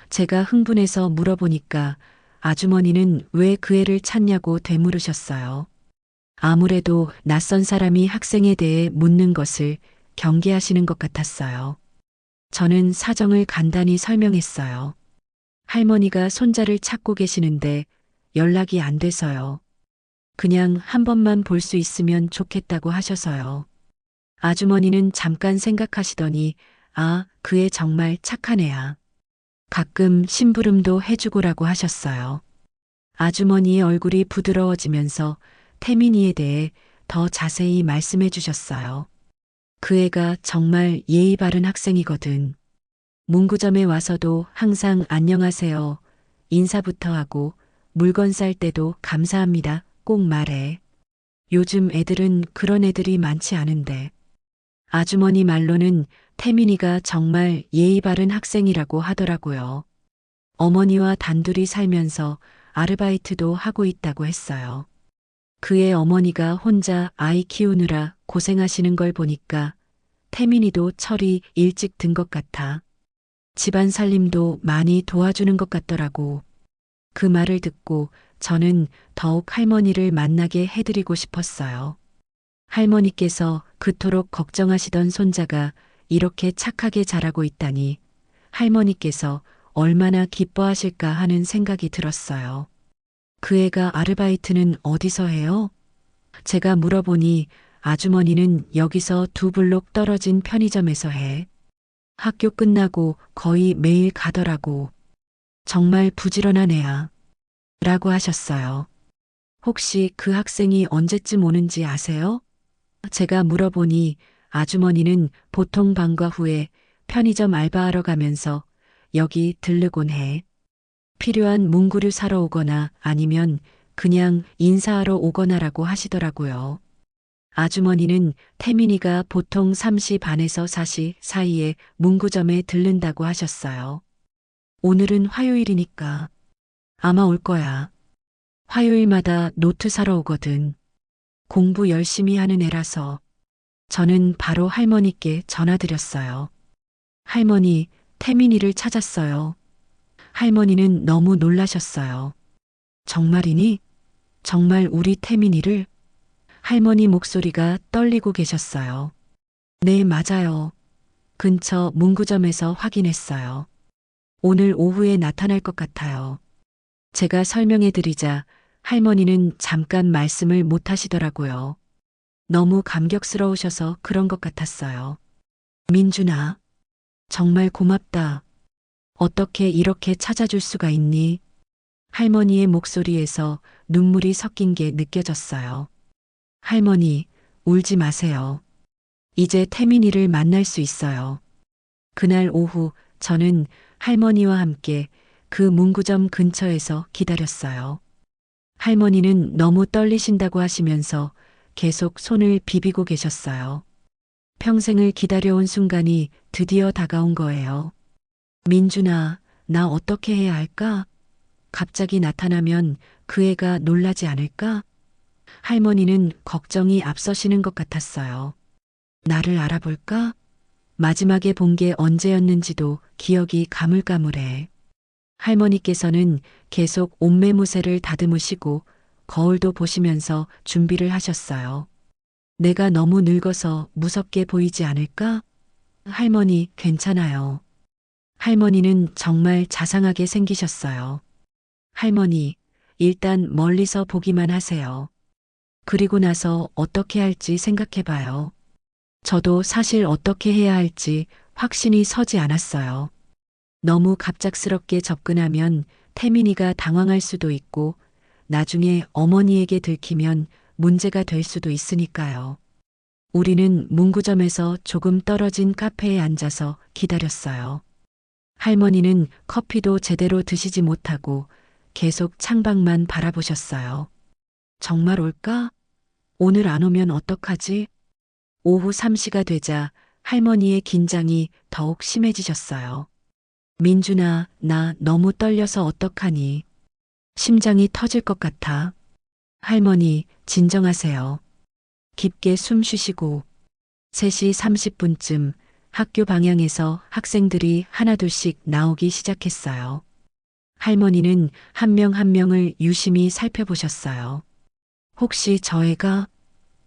제가 흥분해서 물어보니까 아주머니는 왜 그 애를 찾냐고 되물으셨어요. 아무래도 낯선 사람이 학생에 대해 묻는 것을 경계하시는 것 같았어요. 저는 사정을 간단히 설명했어요. 할머니가 손자를 찾고 계시는데 연락이 안 돼서요. 그냥 한 번만 볼 수 있으면 좋겠다고 하셔서요. 아주머니는 잠깐 생각하시더니 그 애 정말 착한 애야. 가끔 심부름도 해주고라고 하셨어요. 아주머니의 얼굴이 부드러워지면서 태민이에 대해 더 자세히 말씀해 주셨어요. 그 애가 정말 예의 바른 학생이거든. 문구점에 와서도 항상 안녕하세요. 인사부터 하고 물건 쌀 때도 감사합니다. 꼭 말해. 요즘 애들은 그런 애들이 많지 않은데. 아주머니 말로는 태민이가 정말 예의 바른 학생이라고 하더라고요. 어머니와 단둘이 살면서 아르바이트도 하고 있다고 했어요. 그의 어머니가 혼자 아이 키우느라 고생하시는 걸 보니까 태민이도 철이 일찍 든 것 같아. 집안 살림도 많이 도와주는 것 같더라고. 그 말을 듣고 저는 더욱 할머니를 만나게 해드리고 싶었어요. 할머니께서 그토록 걱정하시던 손자가 이렇게 착하게 자라고 있다니 할머니께서 얼마나 기뻐하실까 하는 생각이 들었어요. 그 애가 아르바이트는 어디서 해요? 제가 물어보니 아주머니는 여기서 2블록 떨어진 편의점에서 해. 학교 끝나고 거의 매일 가더라고. 정말 부지런한 애야. 라고 하셨어요. 혹시 그 학생이 언제쯤 오는지 아세요? 제가 물어보니 아주머니는 보통 방과 후에 편의점 알바하러 가면서 여기 들르곤 해. 필요한 문구류 사러 오거나 아니면 그냥 인사하러 오거나라고 하시더라고요. 아주머니는 태민이가 보통 3시 반에서 4시 사이에 문구점에 들른다고 하셨어요. 오늘은 화요일이니까 아마 올 거야. 화요일마다 노트 사러 오거든. 공부 열심히 하는 애라서. 저는 바로 할머니께 전화드렸어요. 할머니, 태민이를 찾았어요. 할머니는 너무 놀라셨어요. 정말이니? 정말 우리 태민이를? 할머니 목소리가 떨리고 계셨어요. 네, 맞아요. 근처 문구점에서 확인했어요. 오늘 오후에 나타날 것 같아요. 제가 설명해 드리자 할머니는 잠깐 말씀을 못 하시더라고요. 너무 감격스러우셔서 그런 것 같았어요. 민준아, 정말 고맙다. 어떻게 이렇게 찾아줄 수가 있니? 할머니의 목소리에서 눈물이 섞인 게 느껴졌어요. 할머니, 울지 마세요. 이제 태민이를 만날 수 있어요. 그날 오후 저는 할머니와 함께 그 문구점 근처에서 기다렸어요. 할머니는 너무 떨리신다고 하시면서 계속 손을 비비고 계셨어요. 평생을 기다려온 순간이 드디어 다가온 거예요. 민준아, 나 어떻게 해야 할까? 갑자기 나타나면 그 애가 놀라지 않을까? 할머니는 걱정이 앞서시는 것 같았어요. 나를 알아볼까? 마지막에 본 게 언제였는지도 기억이 가물가물해. 할머니께서는 계속 옷매무새를 다듬으시고 거울도 보시면서 준비를 하셨어요. 내가 너무 늙어서 무섭게 보이지 않을까? 할머니, 괜찮아요. 할머니는 정말 자상하게 생기셨어요. 할머니, 일단 멀리서 보기만 하세요. 그리고 나서 어떻게 할지 생각해 봐요. 저도 사실 어떻게 해야 할지 확신이 서지 않았어요. 너무 갑작스럽게 접근하면 태민이가 당황할 수도 있고 나중에 어머니에게 들키면 문제가 될 수도 있으니까요. 우리는 문구점에서 조금 떨어진 카페에 앉아서 기다렸어요. 할머니는 커피도 제대로 드시지 못하고 계속 창밖만 바라보셨어요. 정말 올까? 오늘 안 오면 어떡하지? 오후 3시가 되자 할머니의 긴장이 더욱 심해지셨어요. 민준아, 나 너무 떨려서 어떡하니? 심장이 터질 것 같아. 할머니, 진정하세요. 깊게 숨 쉬시고 3시 30분쯤 학교 방향에서 학생들이 하나둘씩 나오기 시작했어요. 할머니는 한 명 한 명을 유심히 살펴보셨어요. 혹시 저 애가?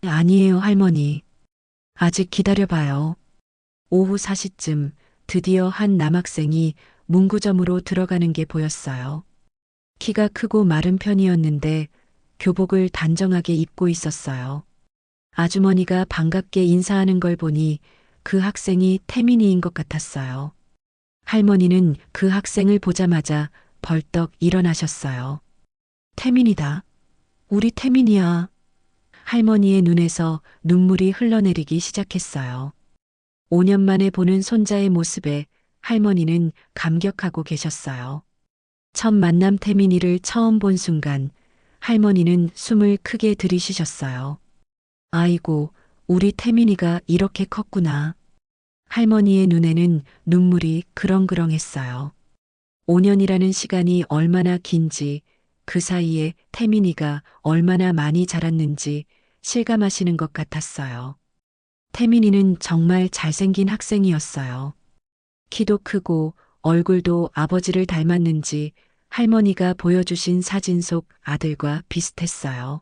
아니에요, 할머니. 아직 기다려봐요. 오후 4시쯤 드디어 한 남학생이 문구점으로 들어가는 게 보였어요. 키가 크고 마른 편이었는데 교복을 단정하게 입고 있었어요. 아주머니가 반갑게 인사하는 걸 보니 그 학생이 태민이인 것 같았어요. 할머니는 그 학생을 보자마자 벌떡 일어나셨어요. 태민이다. 우리 태민이야. 할머니의 눈에서 눈물이 흘러내리기 시작했어요. 5년 만에 보는 손자의 모습에 할머니는 감격하고 계셨어요. 첫 만남 태민이를 처음 본 순간 할머니는 숨을 크게 들이쉬셨어요. 아이고, 우리 태민이가 이렇게 컸구나. 할머니의 눈에는 눈물이 그렁그렁했어요. 5년이라는 시간이 얼마나 긴지 그 사이에 태민이가 얼마나 많이 자랐는지 실감하시는 것 같았어요. 태민이는 정말 잘생긴 학생이었어요. 키도 크고 얼굴도 아버지를 닮았는지 할머니가 보여주신 사진 속 아들과 비슷했어요.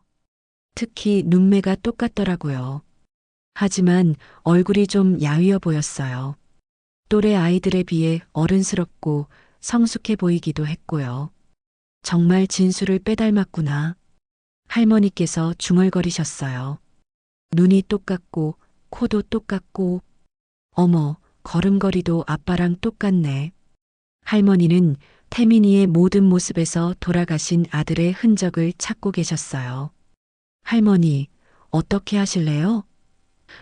특히 눈매가 똑같더라고요. 하지만 얼굴이 좀 야위어 보였어요. 또래 아이들에 비해 어른스럽고 성숙해 보이기도 했고요. 정말 진수를 빼닮았구나. 할머니께서 중얼거리셨어요. 눈이 똑같고, 코도 똑같고, 어머, 걸음걸이도 아빠랑 똑같네. 할머니는 태민이의 모든 모습에서 돌아가신 아들의 흔적을 찾고 계셨어요. 할머니, 어떻게 하실래요?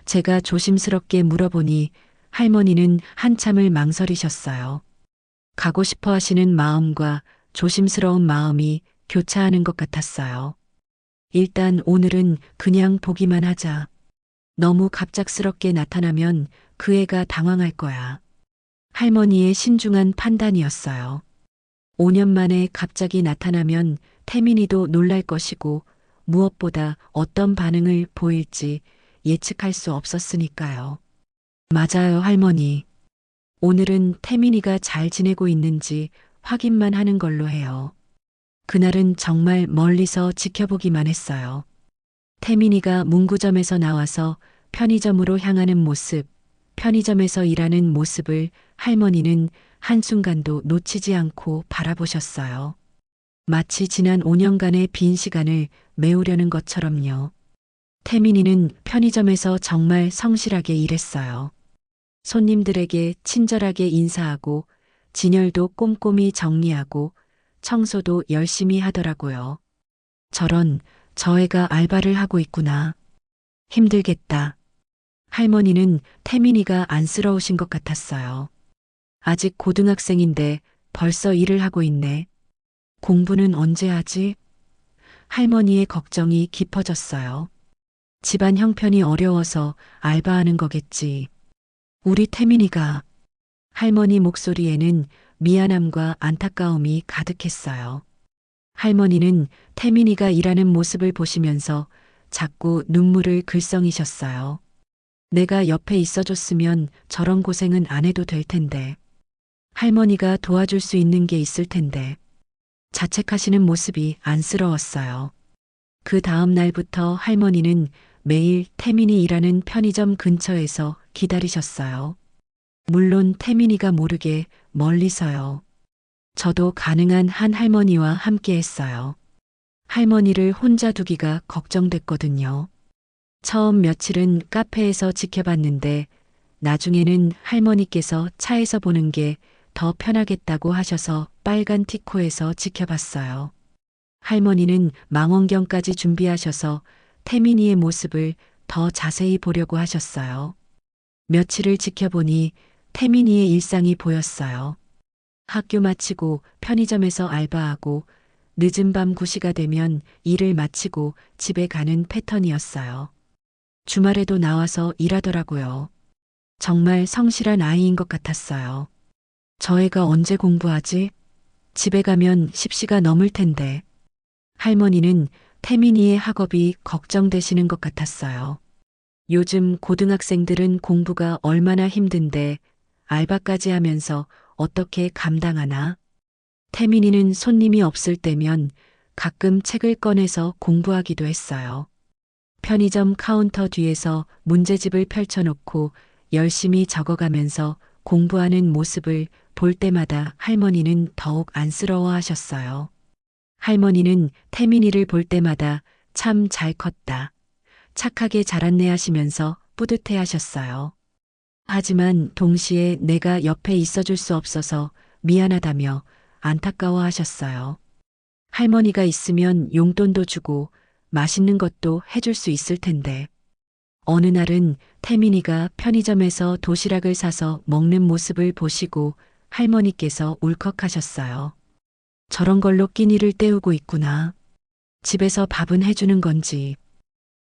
제가 조심스럽게 물어보니 할머니는 한참을 망설이셨어요. 가고 싶어 하시는 마음과 조심스러운 마음이 교차하는 것 같았어요. 일단 오늘은 그냥 보기만 하자. 너무 갑작스럽게 나타나면 그 애가 당황할 거야. 할머니의 신중한 판단이었어요. 5년 만에 갑자기 나타나면 태민이도 놀랄 것이고 무엇보다 어떤 반응을 보일지 예측할 수 없었으니까요. 맞아요, 할머니. 오늘은 태민이가 잘 지내고 있는지 확인만 하는 걸로 해요. 그날은 정말 멀리서 지켜보기만 했어요. 태민이가 문구점에서 나와서 편의점으로 향하는 모습, 편의점에서 일하는 모습을 할머니는 한순간도 놓치지 않고 바라보셨어요. 마치 지난 5년간의 빈 시간을 메우려는 것처럼요. 태민이는 편의점에서 정말 성실하게 일했어요. 손님들에게 친절하게 인사하고 진열도 꼼꼼히 정리하고 청소도 열심히 하더라고요. 저 애가 알바를 하고 있구나. 힘들겠다. 할머니는 태민이가 안쓰러우신 것 같았어요. 아직 고등학생인데 벌써 일을 하고 있네. 공부는 언제 하지? 할머니의 걱정이 깊어졌어요. 집안 형편이 어려워서 알바하는 거겠지. 우리 태민이가. 할머니 목소리에는 미안함과 안타까움이 가득했어요. 할머니는 태민이가 일하는 모습을 보시면서 자꾸 눈물을 글썽이셨어요. 내가 옆에 있어줬으면 저런 고생은 안 해도 될 텐데. 할머니가 도와줄 수 있는 게 있을 텐데. 자책하시는 모습이 안쓰러웠어요. 그 다음 날부터 할머니는 매일 태민이 일하는 편의점 근처에서 기다리셨어요. 물론 태민이가 모르게 멀리서요. 저도 가능한 한 할머니와 함께 했어요. 할머니를 혼자 두기가 걱정됐거든요. 처음 며칠은 카페에서 지켜봤는데 나중에는 할머니께서 차에서 보는 게 더 편하겠다고 하셔서 빨간 티코에서 지켜봤어요. 할머니는 망원경까지 준비하셔서 태민이의 모습을 더 자세히 보려고 하셨어요. 며칠을 지켜보니 태민이의 일상이 보였어요. 학교 마치고 편의점에서 알바하고 늦은 밤 9시가 되면 일을 마치고 집에 가는 패턴이었어요. 주말에도 나와서 일하더라고요. 정말 성실한 아이인 것 같았어요. 저 애가 언제 공부하지? 집에 가면 10시가 넘을 텐데. 할머니는 태민이의 학업이 걱정되시는 것 같았어요. 요즘 고등학생들은 공부가 얼마나 힘든데 알바까지 하면서 어떻게 감당하나? 태민이는 손님이 없을 때면 가끔 책을 꺼내서 공부하기도 했어요. 편의점 카운터 뒤에서 문제집을 펼쳐놓고 열심히 적어가면서 공부하는 모습을 볼 때마다 할머니는 더욱 안쓰러워 하셨어요. 할머니는 태민이를 볼 때마다 참 잘 컸다. 착하게 자랐네 하시면서 뿌듯해 하셨어요. 하지만 동시에 내가 옆에 있어줄 수 없어서 미안하다며 안타까워 하셨어요. 할머니가 있으면 용돈도 주고 맛있는 것도 해줄 수 있을 텐데. 어느 날은 태민이가 편의점에서 도시락을 사서 먹는 모습을 보시고 할머니께서 울컥하셨어요. 저런 걸로 끼니를 때우고 있구나. 집에서 밥은 해주는 건지.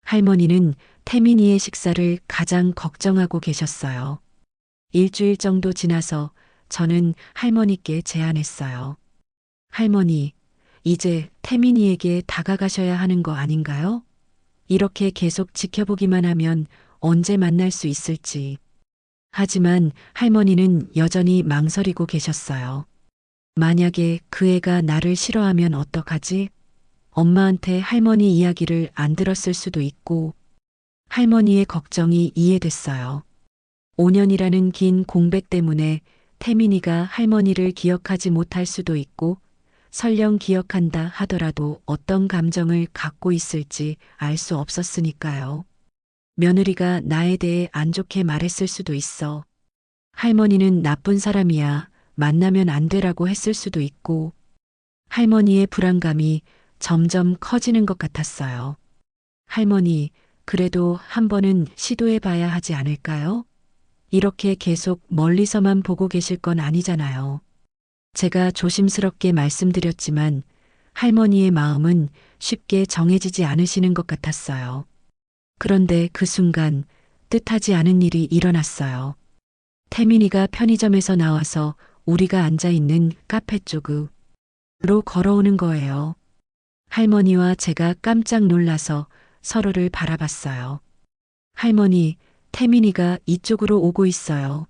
할머니는 태민이의 식사를 가장 걱정하고 계셨어요. 일주일 정도 지나서 저는 할머니께 제안했어요. 할머니, 이제 태민이에게 다가가셔야 하는 거 아닌가요? 이렇게 계속 지켜보기만 하면 언제 만날 수 있을지. 하지만 할머니는 여전히 망설이고 계셨어요. 만약에 그 애가 나를 싫어하면 어떡하지? 엄마한테 할머니 이야기를 안 들었을 수도 있고, 할머니의 걱정이 이해됐어요. 5년이라는 긴 공백 때문에 태민이가 할머니를 기억하지 못할 수도 있고, 설령 기억한다 하더라도 어떤 감정을 갖고 있을지 알 수 없었으니까요. 며느리가 나에 대해 안 좋게 말했을 수도 있어. 할머니는 나쁜 사람이야. 만나면 안 되라고 했을 수도 있고, 할머니의 불안감이 점점 커지는 것 같았어요. 할머니, 그래도 한 번은 시도해 봐야 하지 않을까요? 이렇게 계속 멀리서만 보고 계실 건 아니잖아요. 제가 조심스럽게 말씀드렸지만 할머니의 마음은 쉽게 정해지지 않으시는 것 같았어요. 그런데 그 순간 뜻하지 않은 일이 일어났어요. 태민이가 편의점에서 나와서 우리가 앉아 있는 카페 쪽으로 걸어오는 거예요. 할머니와 제가 깜짝 놀라서 서로를 바라봤어요. 할머니, 태민이가 이쪽으로 오고 있어요.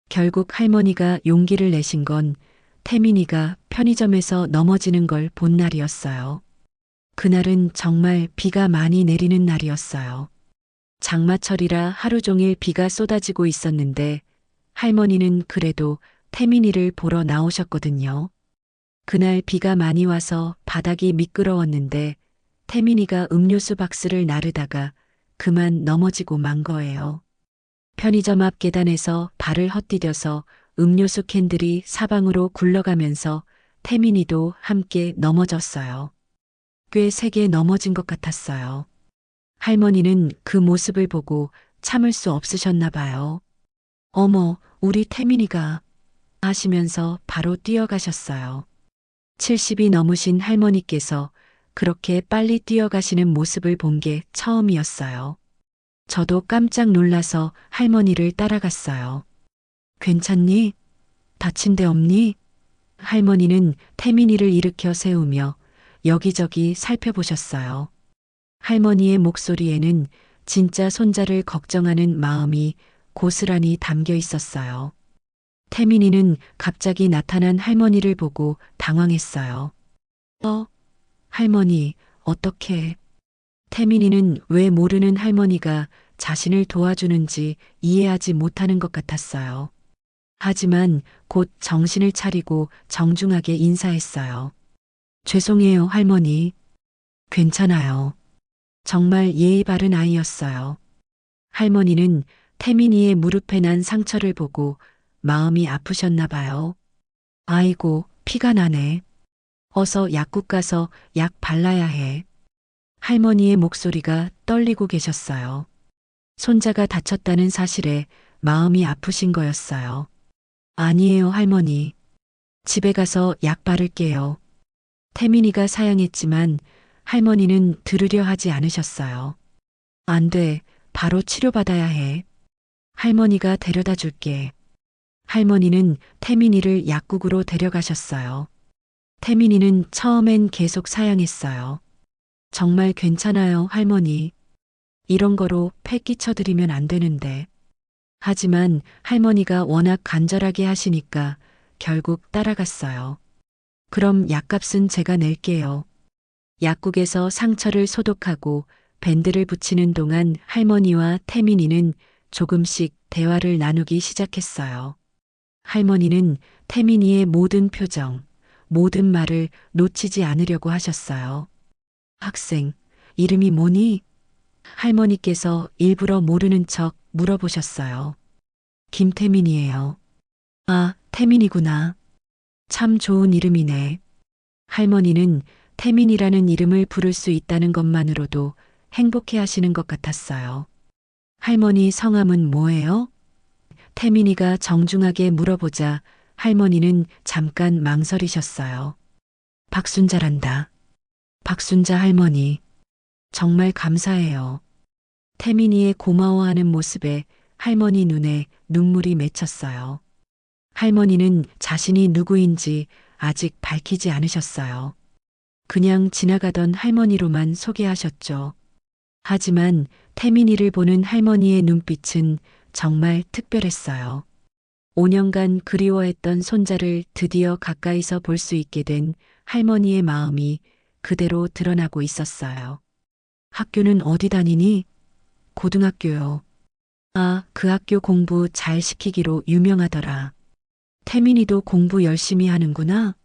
결국 할머니가 용기를 내신 건 태민이가 편의점에서 넘어지는 걸 본 날이었어요. 그날은 정말 비가 많이 내리는 날이었어요. 장마철이라 하루 종일 비가 쏟아지고 있었는데 할머니는 그래도 태민이를 보러 나오셨거든요. 그날 비가 많이 와서 바닥이 미끄러웠는데 태민이가 음료수 박스를 나르다가 그만 넘어지고 만 거예요. 편의점 앞 계단에서 발을 헛디뎌서 음료수 캔들이 사방으로 굴러가면서 태민이도 함께 넘어졌어요. 꽤 세게 넘어진 것 같았어요. 할머니는 그 모습을 보고 참을 수 없으셨나 봐요. 어머, 우리 태민이가 하시면서 바로 뛰어가셨어요. 70이 넘으신 할머니께서 그렇게 빨리 뛰어가시는 모습을 본 게 처음이었어요. 저도 깜짝 놀라서 할머니를 따라갔어요. 괜찮니? 다친 데 없니? 할머니는 태민이를 일으켜 세우며 여기저기 살펴보셨어요. 할머니의 목소리에는 진짜 손자를 걱정하는 마음이 고스란히 담겨 있었어요. 태민이는 갑자기 나타난 할머니를 보고 당황했어요. 할머니, 어떻게? 태민이는 왜 모르는 할머니가 자신을 도와주는지 이해하지 못하는 것 같았어요. 하지만 곧 정신을 차리고 정중하게 인사했어요. 죄송해요, 할머니. 괜찮아요. 정말 예의 바른 아이였어요. 할머니는 태민이의 무릎에 난 상처를 보고 마음이 아프셨나 봐요. 아이고, 피가 나네. 어서 약국 가서 약 발라야 해. 할머니의 목소리가 떨리고 계셨어요. 손자가 다쳤다는 사실에 마음이 아프신 거였어요. 아니에요, 할머니. 집에 가서 약 바를게요. 태민이가 사양했지만 할머니는 들으려 하지 않으셨어요. 안 돼, 바로 치료받아야 해. 할머니가 데려다 줄게. 할머니는 태민이를 약국으로 데려가셨어요. 태민이는 처음엔 계속 사양했어요. 정말 괜찮아요, 할머니. 이런 거로 패 끼쳐드리면 안 되는데. 하지만 할머니가 워낙 간절하게 하시니까 결국 따라갔어요. 그럼 약값은 제가 낼게요. 약국에서 상처를 소독하고 밴드를 붙이는 동안 할머니와 태민이는 조금씩 대화를 나누기 시작했어요. 할머니는 태민이의 모든 표정, 모든 말을 놓치지 않으려고 하셨어요. 학생, 이름이 뭐니? 할머니께서 일부러 모르는 척 물어보셨어요. 김태민이에요. 아, 태민이구나. 참 좋은 이름이네. 할머니는 태민이라는 이름을 부를 수 있다는 것만으로도 행복해 하시는 것 같았어요. 할머니 성함은 뭐예요? 태민이가 정중하게 물어보자 할머니는 잠깐 망설이셨어요. 박순자란다. 박순자 할머니. 정말 감사해요. 태민이의 고마워하는 모습에 할머니 눈에 눈물이 맺혔어요. 할머니는 자신이 누구인지 아직 밝히지 않으셨어요. 그냥 지나가던 할머니로만 소개하셨죠. 하지만 태민이를 보는 할머니의 눈빛은 정말 특별했어요. 5년간 그리워했던 손자를 드디어 가까이서 볼 수 있게 된 할머니의 마음이 그대로 드러나고 있었어요. 학교는 어디 다니니? 고등학교요. 아, 그 학교 공부 잘 시키기로 유명하더라. 태민이도 공부 열심히 하는구나.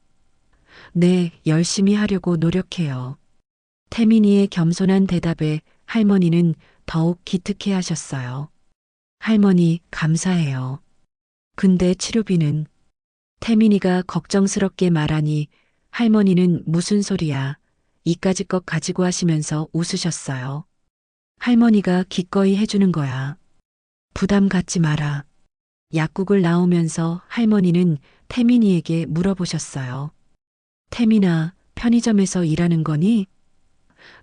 네, 열심히 하려고 노력해요. 태민이의 겸손한 대답에 할머니는 더욱 기특해 하셨어요. 할머니, 감사해요. 근데 치료비는? 태민이가 걱정스럽게 말하니 할머니는 무슨 소리야. 이까짓 것 가지고 하시면서 웃으셨어요. 할머니가 기꺼이 해주는 거야. 부담 갖지 마라. 약국을 나오면서 할머니는 태민이에게 물어보셨어요. 태민아, 편의점에서 일하는 거니?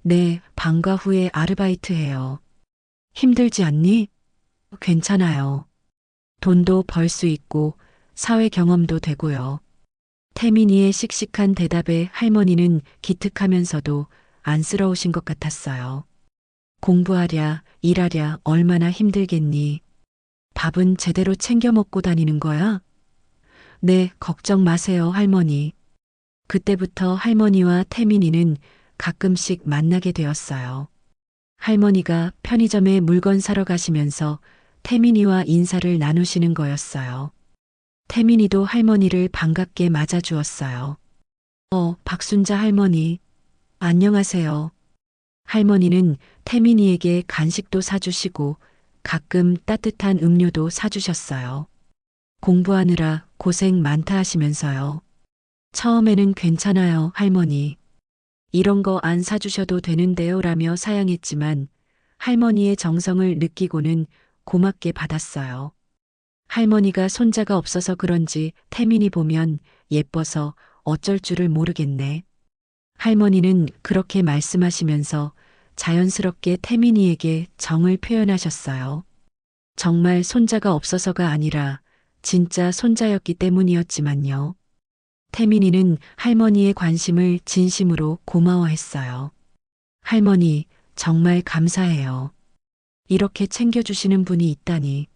네, 방과 후에 아르바이트 해요. 힘들지 않니? 괜찮아요. 돈도 벌 수 있고 사회 경험도 되고요. 태민이의 씩씩한 대답에 할머니는 기특하면서도 안쓰러우신 것 같았어요. 공부하랴, 일하랴 얼마나 힘들겠니? 밥은 제대로 챙겨 먹고 다니는 거야? 네, 걱정 마세요, 할머니. 그때부터 할머니와 태민이는 가끔씩 만나게 되었어요. 할머니가 편의점에 물건 사러 가시면서 태민이와 인사를 나누시는 거였어요. 태민이도 할머니를 반갑게 맞아주었어요. 박순자 할머니. 안녕하세요. 할머니는 태민이에게 간식도 사주시고 가끔 따뜻한 음료도 사주셨어요. 공부하느라 고생 많다 하시면서요. 처음에는 괜찮아요, 할머니. 이런 거 안 사주셔도 되는데요 라며 사양했지만 할머니의 정성을 느끼고는 고맙게 받았어요. 할머니가 손자가 없어서 그런지 태민이 보면 예뻐서 어쩔 줄을 모르겠네. 할머니는 그렇게 말씀하시면서 자연스럽게 태민이에게 정을 표현하셨어요. 정말 손자가 없어서가 아니라 진짜 손자였기 때문이었지만요. 태민이는 할머니의 관심을 진심으로 고마워했어요. 할머니, 정말 감사해요. 이렇게 챙겨주시는 분이 있다니.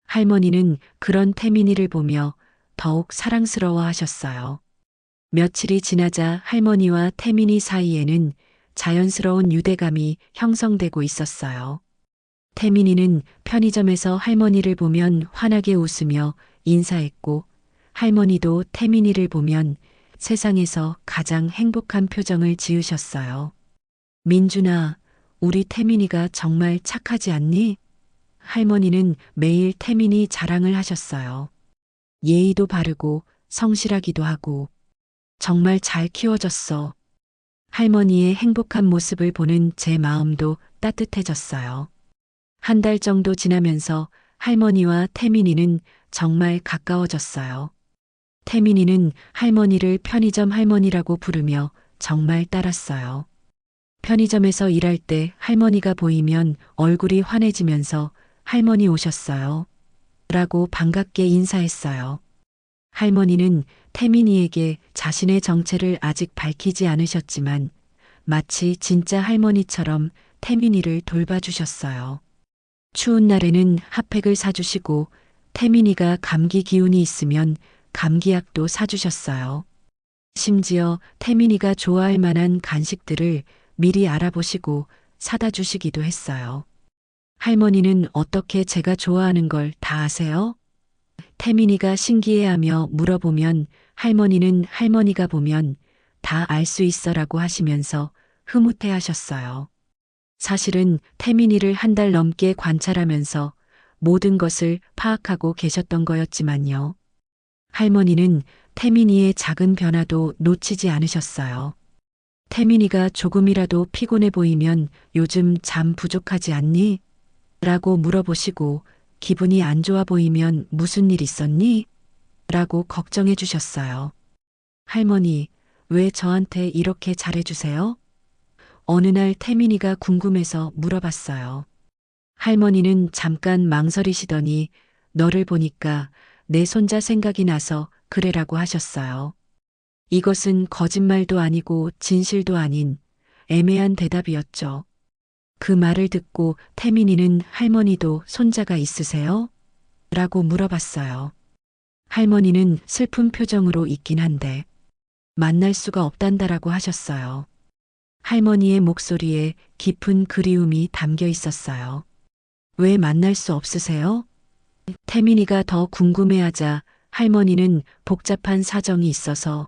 할머니는 그런 태민이를 보며 더욱 사랑스러워 하셨어요. 며칠이 지나자 할머니와 태민이 사이에는 자연스러운 유대감이 형성되고 있었어요. 태민이는 편의점에서 할머니를 보면 환하게 웃으며 인사했고 할머니도 태민이를 보면 세상에서 가장 행복한 표정을 지으셨어요. 민준아, 우리 태민이가 정말 착하지 않니? 할머니는 매일 태민이 자랑을 하셨어요. 예의도 바르고 성실하기도 하고 정말 잘 키워졌어. 할머니의 행복한 모습을 보는 제 마음도 따뜻해졌어요. 한 달 정도 지나면서 할머니와 태민이는 정말 가까워졌어요. 태민이는 할머니를 편의점 할머니라고 부르며 정말 따랐어요. 편의점에서 일할 때 할머니가 보이면 얼굴이 환해지면서 할머니 오셨어요. 라고 반갑게 인사했어요. 할머니는 태민이에게 자신의 정체를 아직 밝히지 않으셨지만 마치 진짜 할머니처럼 태민이를 돌봐주셨어요. 추운 날에는 핫팩을 사주시고 태민이가 감기 기운이 있으면 감기약도 사주셨어요. 심지어 태민이가 좋아할 만한 간식들을 미리 알아보시고 사다 주시기도 했어요. 할머니는 어떻게 제가 좋아하는 걸 다 아세요? 태민이가 신기해하며 물어보면 할머니는 할머니가 보면 다 알 수 있어라고 하시면서 흐뭇해 하셨어요. 사실은 태민이를 한 달 넘게 관찰하면서 모든 것을 파악하고 계셨던 거였지만요. 할머니는 태민이의 작은 변화도 놓치지 않으셨어요. 태민이가 조금이라도 피곤해 보이면 요즘 잠 부족하지 않니? 라고 물어보시고 기분이 안 좋아 보이면 무슨 일 있었니? 라고 걱정해 주셨어요. 할머니, 왜 저한테 이렇게 잘해주세요? 어느 날 태민이가 궁금해서 물어봤어요. 할머니는 잠깐 망설이시더니 너를 보니까 내 손자 생각이 나서 그래라고 하셨어요. 이것은 거짓말도 아니고 진실도 아닌 애매한 대답이었죠. 그 말을 듣고 태민이는 할머니도 손자가 있으세요? 라고 물어봤어요. 할머니는 슬픈 표정으로 있긴 한데 만날 수가 없단다라고 하셨어요. 할머니의 목소리에 깊은 그리움이 담겨 있었어요. 왜 만날 수 없으세요? 태민이가 더 궁금해하자 할머니는 복잡한 사정이 있어서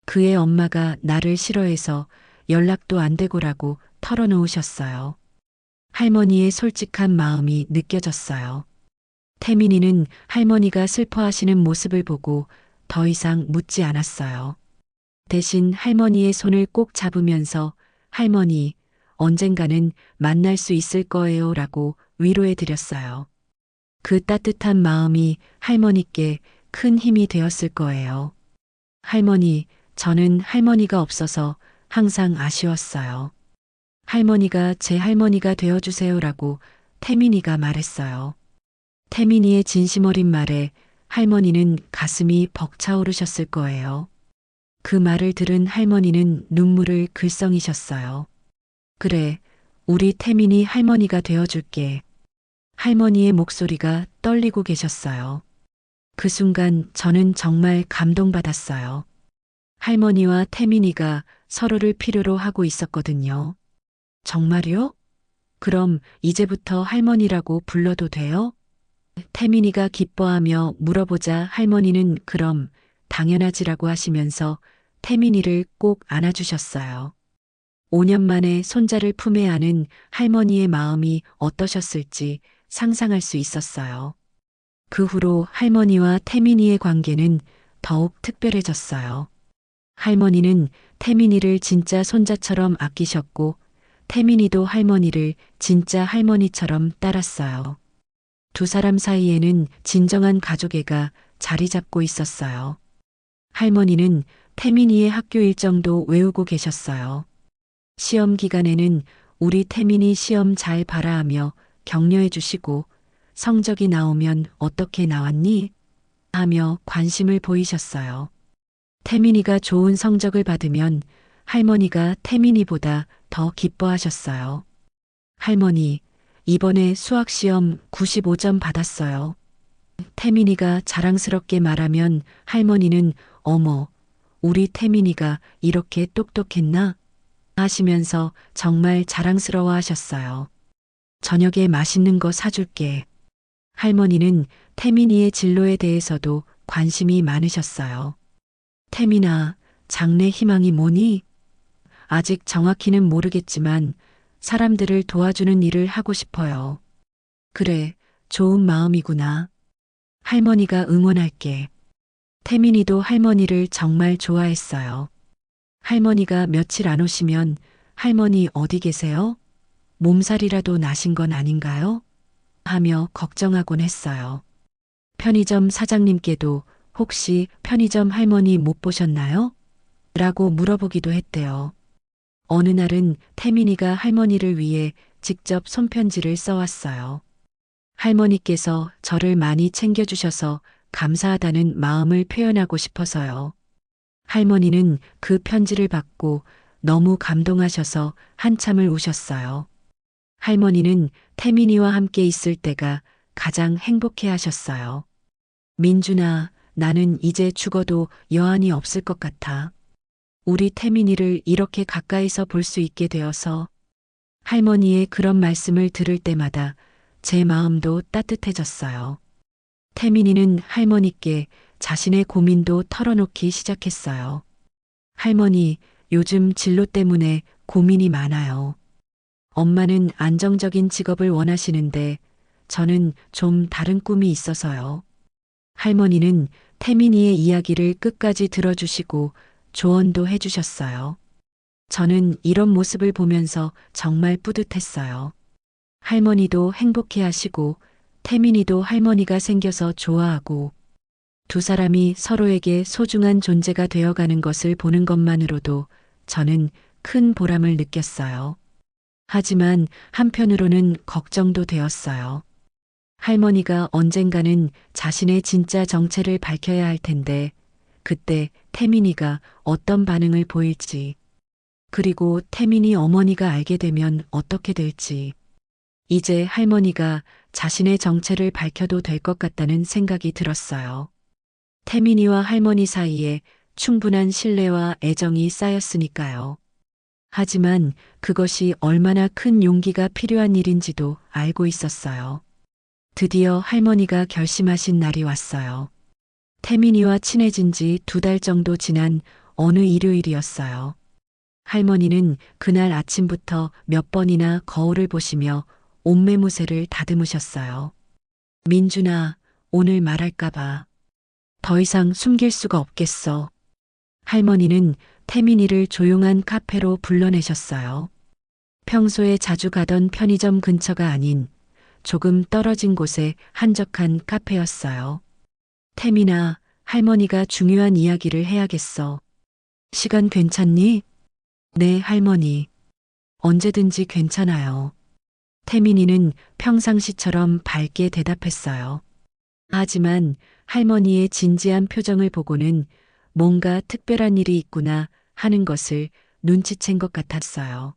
그의 엄마가 나를 싫어해서 연락도 안 되고라고 털어놓으셨어요. 할머니의 솔직한 마음이 느껴졌어요. 태민이는 할머니가 슬퍼하시는 모습을 보고 더 이상 묻지 않았어요. 대신 할머니의 손을 꼭 잡으면서 할머니, 언젠가는 만날 수 있을 거예요 라고 위로해 드렸어요. 그 따뜻한 마음이 할머니께 큰 힘이 되었을 거예요. 할머니, 저는 할머니가 없어서 항상 아쉬웠어요. 할머니가 제 할머니가 되어주세요라고 태민이가 말했어요. 태민이의 진심 어린 말에 할머니는 가슴이 벅차오르셨을 거예요. 그 말을 들은 할머니는 눈물을 글썽이셨어요. 그래, 우리 태민이 할머니가 되어줄게. 할머니의 목소리가 떨리고 계셨어요. 그 순간 저는 정말 감동받았어요. 할머니와 태민이가 서로를 필요로 하고 있었거든요. 정말요? 그럼 이제부터 할머니라고 불러도 돼요? 태민이가 기뻐하며 물어보자 할머니는 그럼 당연하지라고 하시면서 태민이를 꼭 안아주셨어요. 5년 만에 손자를 품에 안은 할머니의 마음이 어떠셨을지 상상할 수 있었어요. 그 후로 할머니와 태민이의 관계는 더욱 특별해졌어요. 할머니는 태민이를 진짜 손자처럼 아끼셨고 태민이도 할머니를 진짜 할머니처럼 따랐어요. 두 사람 사이에는 진정한 가족애가 자리 잡고 있었어요. 할머니는 태민이의 학교 일정도 외우고 계셨어요. 시험 기간에는 우리 태민이 시험 잘 봐라 하며 격려해 주시고 성적이 나오면 어떻게 나왔니? 하며 관심을 보이셨어요. 태민이가 좋은 성적을 받으면 할머니가 태민이보다 더 기뻐하셨어요. 할머니, 이번에 수학시험 95점 받았어요. 태민이가 자랑스럽게 말하면 할머니는 어머, 우리 태민이가 이렇게 똑똑했나? 하시면서 정말 자랑스러워 하셨어요. 저녁에 맛있는 거 사줄게. 할머니는 태민이의 진로에 대해서도 관심이 많으셨어요. 태민아, 장래 희망이 뭐니? 아직 정확히는 모르겠지만 사람들을 도와주는 일을 하고 싶어요. 그래, 좋은 마음이구나. 할머니가 응원할게. 태민이도 할머니를 정말 좋아했어요. 할머니가 며칠 안 오시면 할머니 어디 계세요? 몸살이라도 나신 건 아닌가요? 하며 걱정하곤 했어요. 편의점 사장님께도 혹시 편의점 할머니 못 보셨나요? 라고 물어보기도 했대요. 어느 날은 태민이가 할머니를 위해 직접 손편지를 써왔어요. 할머니께서 저를 많이 챙겨주셔서 감사하다는 마음을 표현하고 싶어서요. 할머니는 그 편지를 받고 너무 감동하셔서 한참을 우셨어요. 할머니는 태민이와 함께 있을 때가 가장 행복해 하셨어요. 민준아, 나는 이제 죽어도 여한이 없을 것 같아. 우리 태민이를 이렇게 가까이서 볼 수 있게 되어서 할머니의 그런 말씀을 들을 때마다 제 마음도 따뜻해졌어요. 태민이는 할머니께 자신의 고민도 털어놓기 시작했어요. 할머니, 요즘 진로 때문에 고민이 많아요. 엄마는 안정적인 직업을 원하시는데 저는 좀 다른 꿈이 있어서요. 할머니는 태민이의 이야기를 끝까지 들어주시고 조언도 해주셨어요. 저는 이런 모습을 보면서 정말 뿌듯했어요. 할머니도 행복해 하시고 태민이도 할머니가 생겨서 좋아하고 두 사람이 서로에게 소중한 존재가 되어가는 것을 보는 것만으로도 저는 큰 보람을 느꼈어요. 하지만 한편으로는 걱정도 되었어요. 할머니가 언젠가는 자신의 진짜 정체를 밝혀야 할 텐데 그때 태민이가 어떤 반응을 보일지, 그리고 태민이 어머니가 알게 되면 어떻게 될지, 이제 할머니가 자신의 정체를 밝혀도 될 것 같다는 생각이 들었어요. 태민이와 할머니 사이에 충분한 신뢰와 애정이 쌓였으니까요. 하지만 그것이 얼마나 큰 용기가 필요한 일인지도 알고 있었어요. 드디어 할머니가 결심하신 날이 왔어요. 태민이와 친해진 지 2달 정도 지난 어느 일요일이었어요. 할머니는 그날 아침부터 몇 번이나 거울을 보시며 옷매무새를 다듬으셨어요. 민준아, 오늘 말할까봐. 더 이상 숨길 수가 없겠어. 할머니는 태민이를 조용한 카페로 불러내셨어요. 평소에 자주 가던 편의점 근처가 아닌 조금 떨어진 곳에 한적한 카페였어요. 태민아, 할머니가 중요한 이야기를 해야겠어. 시간 괜찮니? 네, 할머니. 언제든지 괜찮아요. 태민이는 평상시처럼 밝게 대답했어요. 하지만 할머니의 진지한 표정을 보고는 뭔가 특별한 일이 있구나 하는 것을 눈치챈 것 같았어요.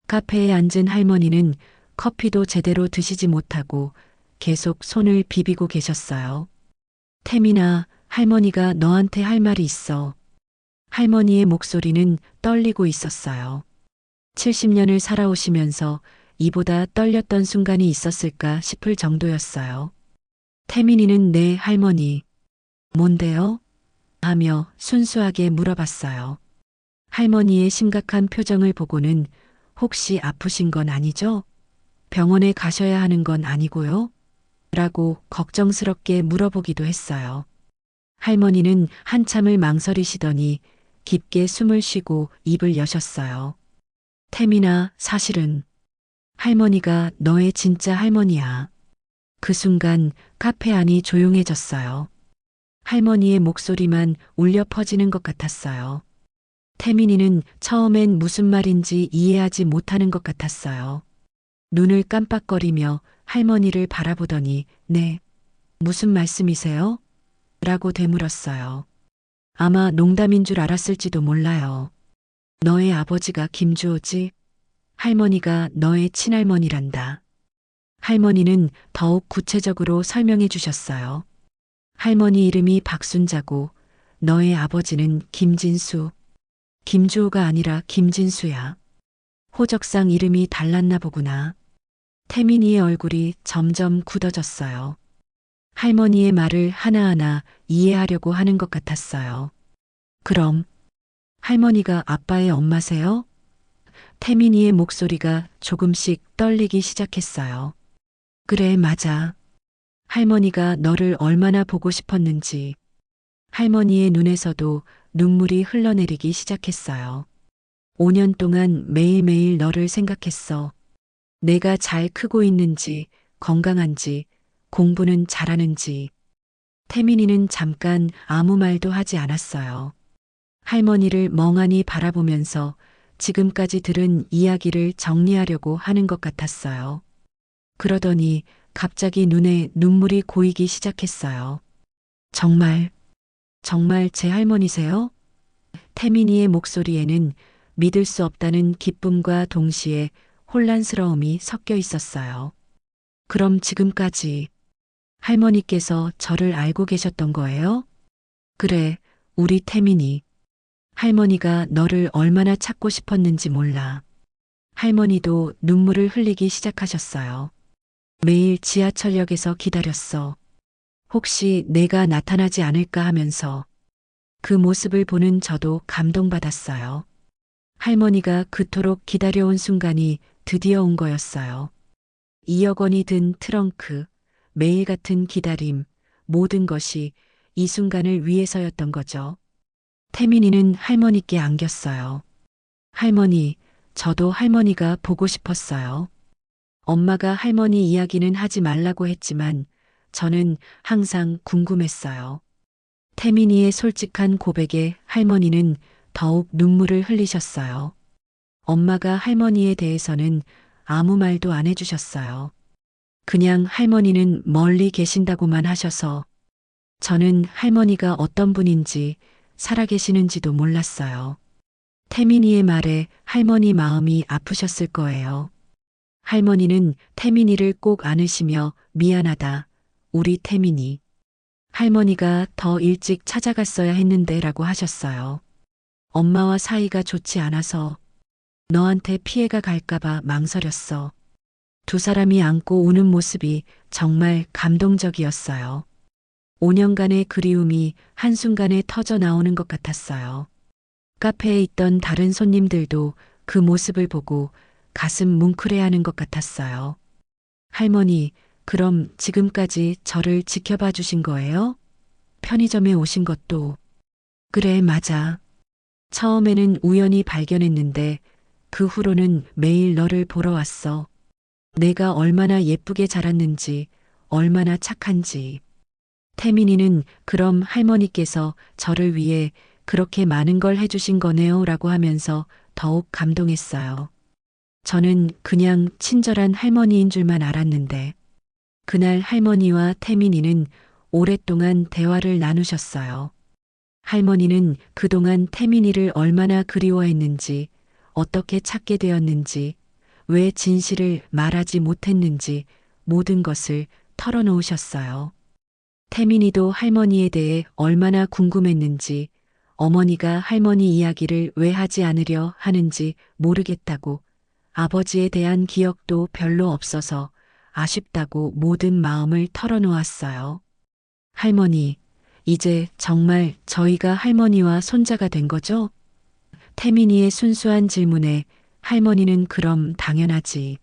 카페에 앉은 할머니는 커피도 제대로 드시지 못하고 계속 손을 비비고 계셨어요. 태민아, 할머니가 너한테 할 말이 있어. 할머니의 목소리는 떨리고 있었어요. 70년을 살아오시면서 이보다 떨렸던 순간이 있었을까 싶을 정도였어요. 태민이는 네, 할머니. 뭔데요? 하며 순수하게 물어봤어요. 할머니의 심각한 표정을 보고는 혹시 아프신 건 아니죠? 병원에 가셔야 하는 건 아니고요? 라고 걱정스럽게 물어보기도 했어요. 할머니는 한참을 망설이시더니 깊게 숨을 쉬고 입을 여셨어요. 태민아, 사실은 할머니가 너의 진짜 할머니야. 그 순간 카페 안이 조용해졌어요. 할머니의 목소리만 울려 퍼지는 것 같았어요. 태민이는 처음엔 무슨 말인지 이해하지 못하는 것 같았어요. 눈을 깜빡거리며 할머니를 바라보더니 네, 무슨 말씀이세요? 라고 되물었어요. 아마 농담인 줄 알았을지도 몰라요. 너의 아버지가 김주호지? 할머니가 너의 친할머니란다. 할머니는 더욱 구체적으로 설명해 주셨어요. 할머니 이름이 박순자고 너의 아버지는 김진수. 김주호가 아니라 김진수야. 호적상 이름이 달랐나 보구나. 태민이의 얼굴이 점점 굳어졌어요. 할머니의 말을 하나하나 이해하려고 하는 것 같았어요. 그럼 할머니가 아빠의 엄마세요? 태민이의 목소리가 조금씩 떨리기 시작했어요. 그래, 맞아. 할머니가 너를 얼마나 보고 싶었는지. 할머니의 눈에서도 눈물이 흘러내리기 시작했어요. 5년 동안 매일매일 너를 생각했어. 내가 잘 크고 있는지, 건강한지, 공부는 잘하는지. 태민이는 잠깐 아무 말도 하지 않았어요. 할머니를 멍하니 바라보면서 지금까지 들은 이야기를 정리하려고 하는 것 같았어요. 그러더니 갑자기 눈에 눈물이 고이기 시작했어요. 정말 제 할머니세요? 태민이의 목소리에는 믿을 수 없다는 기쁨과 동시에 혼란스러움이 섞여 있었어요. 그럼 지금까지 할머니께서 저를 알고 계셨던 거예요? 그래, 우리 태민이. 할머니가 너를 얼마나 찾고 싶었는지 몰라. 할머니도 눈물을 흘리기 시작하셨어요. 매일 지하철역에서 기다렸어. 혹시 내가 나타나지 않을까 하면서 그 모습을 보는 저도 감동받았어요. 할머니가 그토록 기다려온 순간이 드디어 온 거였어요. 2억 원이 든 트렁크, 매일 같은 기다림, 모든 것이 이 순간을 위해서였던 거죠. 태민이는 할머니께 안겼어요. 할머니, 저도 할머니가 보고 싶었어요. 엄마가 할머니 이야기는 하지 말라고 했지만 저는 항상 궁금했어요. 태민이의 솔직한 고백에 할머니는 더욱 눈물을 흘리셨어요. 엄마가 할머니에 대해서는 아무 말도 안 해주셨어요. 그냥 할머니는 멀리 계신다고만 하셔서 저는 할머니가 어떤 분인지 살아계시는지도 몰랐어요. 태민이의 말에 할머니 마음이 아프셨을 거예요. 할머니는 태민이를 꼭 안으시며 미안하다, 우리 태민이. 할머니가 더 일찍 찾아갔어야 했는데 라고 하셨어요. 엄마와 사이가 좋지 않아서 너한테 피해가 갈까봐 망설였어. 두 사람이 안고 우는 모습이 정말 감동적이었어요. 5년간의 그리움이 한순간에 터져 나오는 것 같았어요. 카페에 있던 다른 손님들도 그 모습을 보고 가슴 뭉클해하는 것 같았어요. 할머니, 그럼 지금까지 저를 지켜봐 주신 거예요? 편의점에 오신 것도. 그래, 맞아. 처음에는 우연히 발견했는데 그 후로는 매일 너를 보러 왔어. 내가 얼마나 예쁘게 자랐는지, 얼마나 착한지. 태민이는 그럼 할머니께서 저를 위해 그렇게 많은 걸 해주신 거네요 라고 하면서 더욱 감동했어요. 저는 그냥 친절한 할머니인 줄만 알았는데 그날 할머니와 태민이는 오랫동안 대화를 나누셨어요. 할머니는 그동안 태민이를 얼마나 그리워했는지, 어떻게 찾게 되었는지, 왜 진실을 말하지 못했는지 모든 것을 털어놓으셨어요. 태민이도 할머니에 대해 얼마나 궁금했는지, 어머니가 할머니 이야기를 왜 하지 않으려 하는지 모르겠다고, 아버지에 대한 기억도 별로 없어서 아쉽다고 모든 마음을 털어놓았어요. 할머니, 이제 정말 저희가 할머니와 손자가 된 거죠? 태민이의 순수한 질문에 할머니는 그럼 당연하지.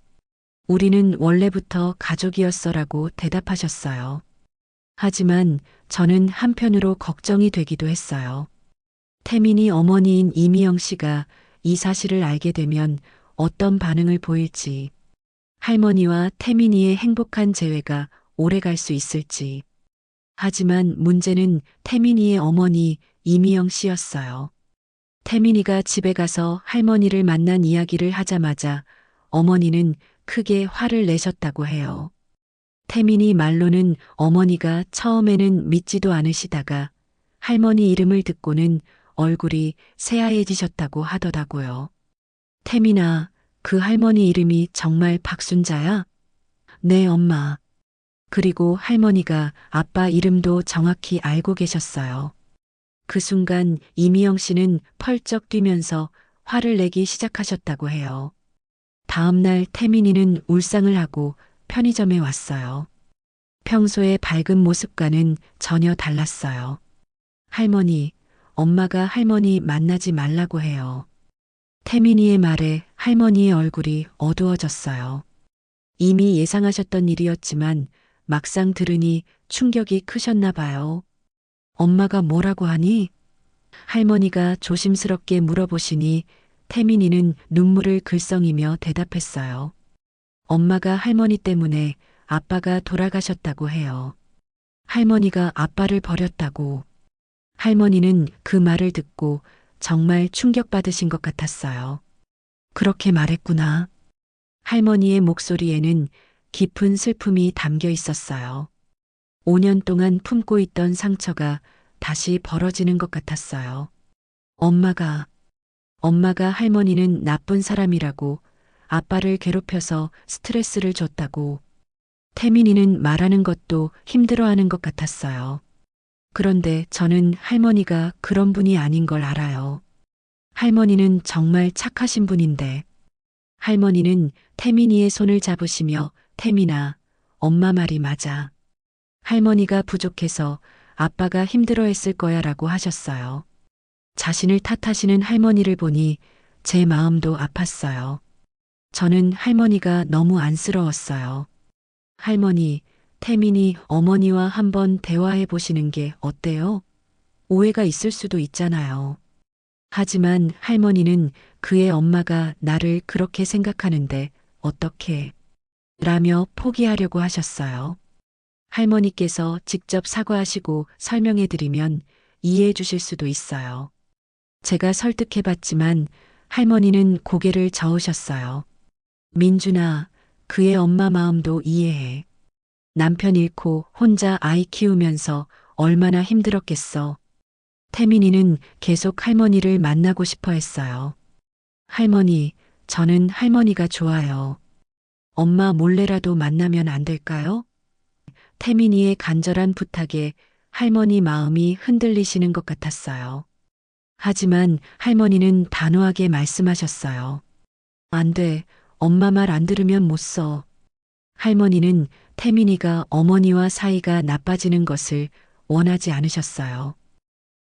우리는 원래부터 가족이었어라고 대답하셨어요. 하지만 저는 한편으로 걱정이 되기도 했어요. 태민이 어머니인 이미영 씨가 이 사실을 알게 되면 어떤 반응을 보일지, 할머니와 태민이의 행복한 재회가 오래 갈 수 있을지. 하지만 문제는 태민이의 어머니 이미영 씨였어요. 태민이가 집에 가서 할머니를 만난 이야기를 하자마자 어머니는 크게 화를 내셨다고 해요. 태민이 말로는 어머니가 처음에는 믿지도 않으시다가 할머니 이름을 듣고는 얼굴이 새하얘지셨다고 하더라고요. 태민아, 그 할머니 이름이 정말 박순자야? 네, 엄마. 그리고 할머니가 아빠 이름도 정확히 알고 계셨어요. 그 순간 이미영 씨는 펄쩍 뛰면서 화를 내기 시작하셨다고 해요. 다음 날 태민이는 울상을 하고 편의점에 왔어요. 평소의 밝은 모습과는 전혀 달랐어요. 할머니, 엄마가 할머니 만나지 말라고 해요. 태민이의 말에 할머니의 얼굴이 어두워졌어요. 이미 예상하셨던 일이었지만 막상 들으니 충격이 크셨나 봐요. 엄마가 뭐라고 하니? 할머니가 조심스럽게 물어보시니 태민이는 눈물을 글썽이며 대답했어요. 엄마가 할머니 때문에 아빠가 돌아가셨다고 해요. 할머니가 아빠를 버렸다고. 할머니는 그 말을 듣고 정말 충격받으신 것 같았어요. 그렇게 말했구나. 할머니의 목소리에는 깊은 슬픔이 담겨 있었어요. 5년 동안 품고 있던 상처가 다시 벌어지는 것 같았어요. 엄마가 할머니는 나쁜 사람이라고, 아빠를 괴롭혀서 스트레스를 줬다고. 태민이는 말하는 것도 힘들어하는 것 같았어요. 그런데 저는 할머니가 그런 분이 아닌 걸 알아요. 할머니는 정말 착하신 분인데. 할머니는 태민이의 손을 잡으시며 태민아, 엄마 말이 맞아. 할머니가 부족해서 아빠가 힘들어했을 거야 라고 하셨어요. 자신을 탓하시는 할머니를 보니 제 마음도 아팠어요. 저는 할머니가 너무 안쓰러웠어요. 할머니, 태민이 어머니와 한번 대화해 보시는 게 어때요? 오해가 있을 수도 있잖아요. 하지만 할머니는 그의 엄마가 나를 그렇게 생각하는데 어떻게? 라며 포기하려고 하셨어요. 할머니께서 직접 사과하시고 설명해 드리면 이해해 주실 수도 있어요. 제가 설득해 봤지만 할머니는 고개를 저으셨어요. 민준아, 그의 엄마 마음도 이해해. 남편 잃고 혼자 아이 키우면서 얼마나 힘들었겠어. 태민이는 계속 할머니를 만나고 싶어 했어요. 할머니, 저는 할머니가 좋아요. 엄마 몰래라도 만나면 안 될까요? 태민이의 간절한 부탁에 할머니 마음이 흔들리시는 것 같았어요. 하지만 할머니는 단호하게 말씀하셨어요. 안 돼. 엄마 말 안 들으면 못 써. 할머니는 태민이가 어머니와 사이가 나빠지는 것을 원하지 않으셨어요.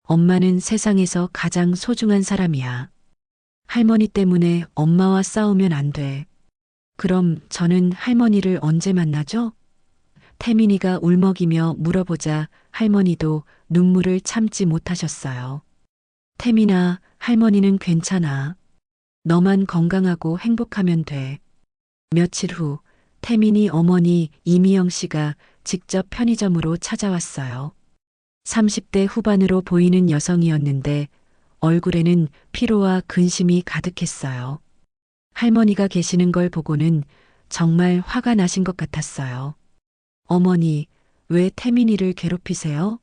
엄마는 세상에서 가장 소중한 사람이야. 할머니 때문에 엄마와 싸우면 안 돼. 그럼 저는 할머니를 언제 만나죠? 태민이가 울먹이며 물어보자 할머니도 눈물을 참지 못하셨어요. 태민아, 할머니는 괜찮아. 너만 건강하고 행복하면 돼. 며칠 후 태민이 어머니 이미영 씨가 직접 편의점으로 찾아왔어요. 30대 후반으로 보이는 여성이었는데 얼굴에는 피로와 근심이 가득했어요. 할머니가 계시는 걸 보고는 정말 화가 나신 것 같았어요. 어머니, 왜 태민이를 괴롭히세요?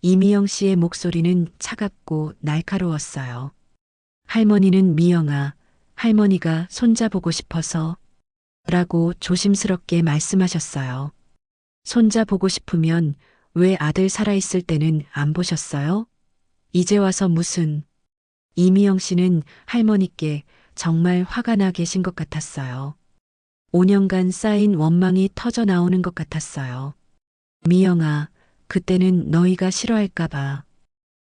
이미영 씨의 목소리는 차갑고 날카로웠어요. 할머니는 미영아, 할머니가 손자보고 싶어서 라고 조심스럽게 말씀하셨어요. 손자 보고 싶으면 왜 아들 살아있을 때는 안 보셨어요? 이제 와서 무슨. 이미영 씨는 할머니께 정말 화가 나 계신 것 같았어요. 5년간 쌓인 원망이 터져 나오는 것 같았어요. 미영아, 그때는 너희가 싫어할까봐.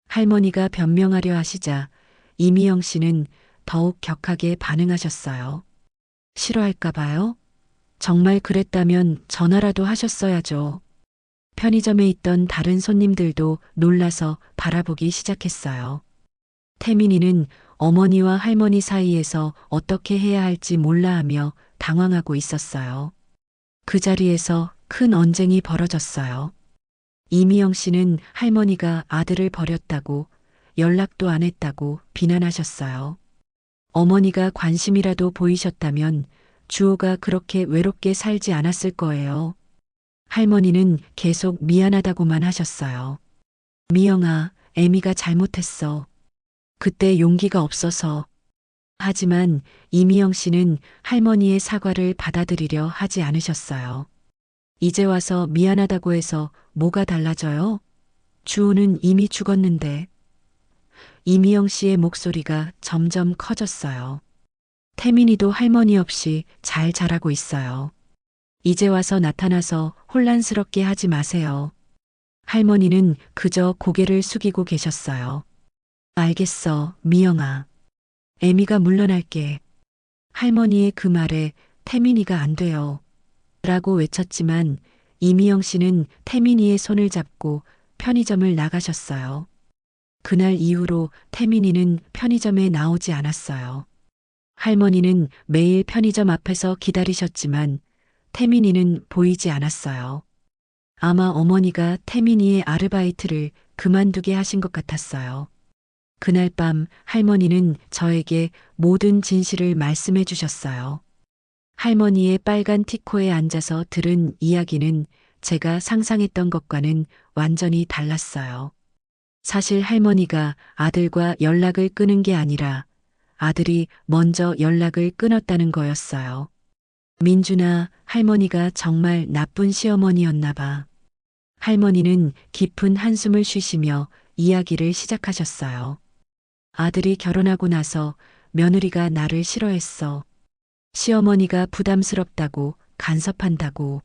할머니가 변명하려 하시자 이미영 씨는 더욱 격하게 반응하셨어요. 싫어할까봐요? 정말 그랬다면 전화라도 하셨어야죠. 편의점에 있던 다른 손님들도 놀라서 바라보기 시작했어요. 태민이는 어머니와 할머니 사이에서 어떻게 해야 할지 몰라 하며 당황하고 있었어요. 그 자리에서 큰 언쟁이 벌어졌어요. 이미영 씨는 할머니가 아들을 버렸다고 연락도 안 했다고 비난하셨어요. 어머니가 관심이라도 보이셨다면 주호가 그렇게 외롭게 살지 않았을 거예요. 할머니는 계속 미안하다고만 하셨어요. 미영아, 애미가 잘못했어. 그때 용기가 없어서. 하지만 이미영 씨는 할머니의 사과를 받아들이려 하지 않으셨어요. 이제 와서 미안하다고 해서 뭐가 달라져요? 주호는 이미 죽었는데. 이미영 씨의 목소리가 점점 커졌어요. 태민이도 할머니 없이 잘 자라고 있어요. 이제 와서 나타나서 혼란스럽게 하지 마세요. 할머니는 그저 고개를 숙이고 계셨어요. 알겠어, 미영아. 애미가 물러날게. 할머니의 그 말에 태민이가 안 돼요. 라고 외쳤지만 이미영 씨는 태민이의 손을 잡고 편의점을 나가셨어요. 그날 이후로 태민이는 편의점에 나오지 않았어요. 할머니는 매일 편의점 앞에서 기다리셨지만 태민이는 보이지 않았어요. 아마 어머니가 태민이의 아르바이트를 그만두게 하신 것 같았어요. 그날 밤 할머니는 저에게 모든 진실을 말씀해 주셨어요. 할머니의 빨간 티코에 앉아서 들은 이야기는 제가 상상했던 것과는 완전히 달랐어요. 사실 할머니가 아들과 연락을 끊은 게 아니라 아들이 먼저 연락을 끊었다는 거였어요. 민준아, 할머니가 정말 나쁜 시어머니였나 봐. 할머니는 깊은 한숨을 쉬시며 이야기를 시작하셨어요. 아들이 결혼하고 나서 며느리가 나를 싫어했어. 시어머니가 부담스럽다고 간섭한다고.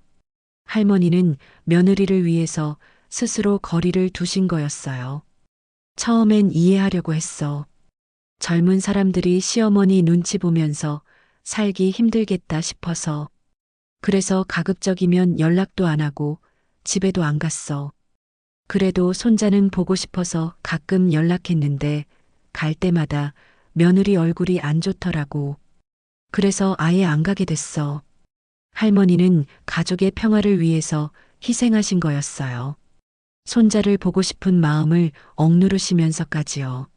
할머니는 며느리를 위해서 스스로 거리를 두신 거였어요. 처음엔 이해하려고 했어. 젊은 사람들이 시어머니 눈치 보면서 살기 힘들겠다 싶어서. 그래서 가급적이면 연락도 안 하고 집에도 안 갔어. 그래도 손자는 보고 싶어서 가끔 연락했는데 갈 때마다 며느리 얼굴이 안 좋더라고. 그래서 아예 안 가게 됐어. 할머니는 가족의 평화를 위해서 희생하신 거였어요. 손자를 보고 싶은 마음을 억누르시면서까지요.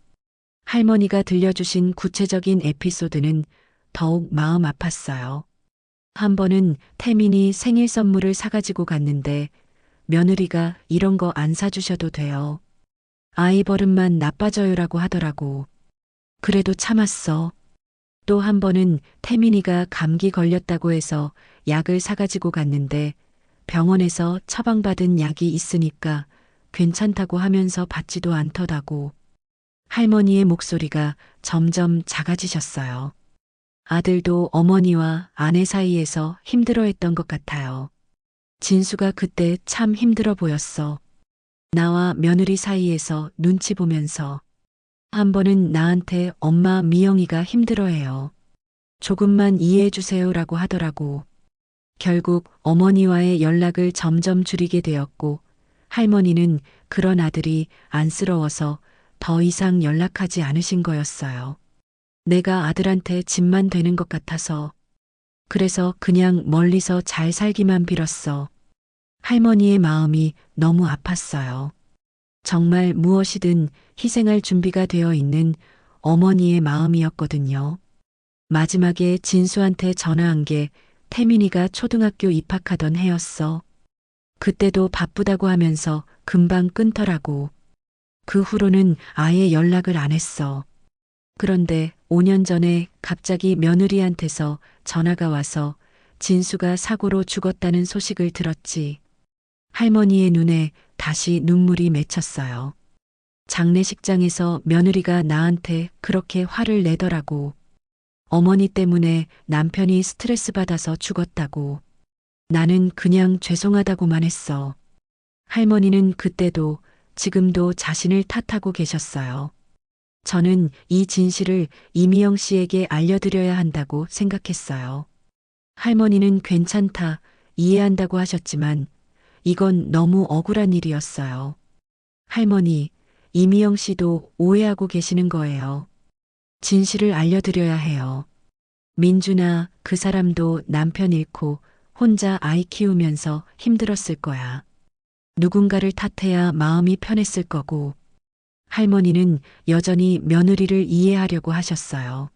할머니가 들려주신 구체적인 에피소드는 더욱 마음 아팠어요. 한 번은 태민이 생일 선물을 사가지고 갔는데 며느리가 이런 거 안 사주셔도 돼요. 아이 버릇만 나빠져요라고 하더라고. 그래도 참았어. 또 한 번은 태민이가 감기 걸렸다고 해서 약을 사가지고 갔는데 병원에서 처방받은 약이 있으니까 괜찮다고 하면서 받지도 않더라고. 할머니의 목소리가 점점 작아지셨어요. 아들도 어머니와 아내 사이에서 힘들어했던 것 같아요. 진수가 그때 참 힘들어 보였어. 나와 며느리 사이에서 눈치 보면서 한 번은 나한테 엄마 미영이가 힘들어해요. 조금만 이해해 주세요라고 하더라고. 결국 어머니와의 연락을 점점 줄이게 되었고 할머니는 그런 아들이 안쓰러워서 더 이상 연락하지 않으신 거였어요. 내가 아들한테 짐만 되는 것 같아서 그래서 그냥 멀리서 잘 살기만 빌었어. 할머니의 마음이 너무 아팠어요. 정말 무엇이든 희생할 준비가 되어 있는 어머니의 마음이었거든요. 마지막에 진수한테 전화한 게 태민이가 초등학교 입학하던 해였어. 그때도 바쁘다고 하면서 금방 끊더라고. 그 후로는 아예 연락을 안 했어. 그런데 5년 전에 갑자기 며느리한테서 전화가 와서 진수가 사고로 죽었다는 소식을 들었지. 할머니의 눈에 다시 눈물이 맺혔어요. 장례식장에서 며느리가 나한테 그렇게 화를 내더라고. 어머니 때문에 남편이 스트레스 받아서 죽었다고. 나는 그냥 죄송하다고만 했어. 할머니는 그때도 지금도 자신을 탓하고 계셨어요. 저는 이 진실을 이미영 씨에게 알려드려야 한다고 생각했어요. 할머니는 괜찮다, 이해한다고 하셨지만 이건 너무 억울한 일이었어요. 할머니, 이미영 씨도 오해하고 계시는 거예요. 진실을 알려드려야 해요. 민주나 그 사람도 남편 잃고 혼자 아이 키우면서 힘들었을 거야. 누군가를 탓해야 마음이 편했을 거고. 할머니는 여전히 며느리를 이해하려고 하셨어요.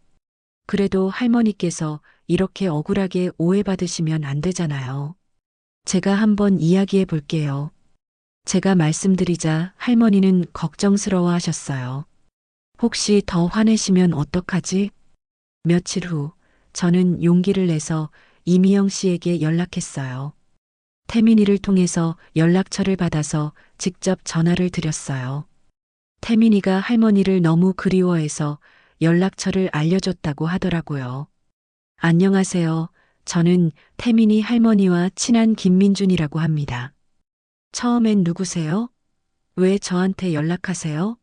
그래도 할머니께서 이렇게 억울하게 오해받으시면 안 되잖아요. 제가 한번 이야기해 볼게요. 제가 말씀드리자 할머니는 걱정스러워 하셨어요. 혹시 더 화내시면 어떡하지? 며칠 후 저는 용기를 내서 이미영 씨에게 연락했어요. 태민이를 통해서 연락처를 받아서 직접 전화를 드렸어요. 태민이가 할머니를 너무 그리워해서 연락처를 알려줬다고 하더라고요. 안녕하세요. 저는 태민이 할머니와 친한 김민준이라고 합니다. 처음엔 누구세요? 왜 저한테 연락하세요?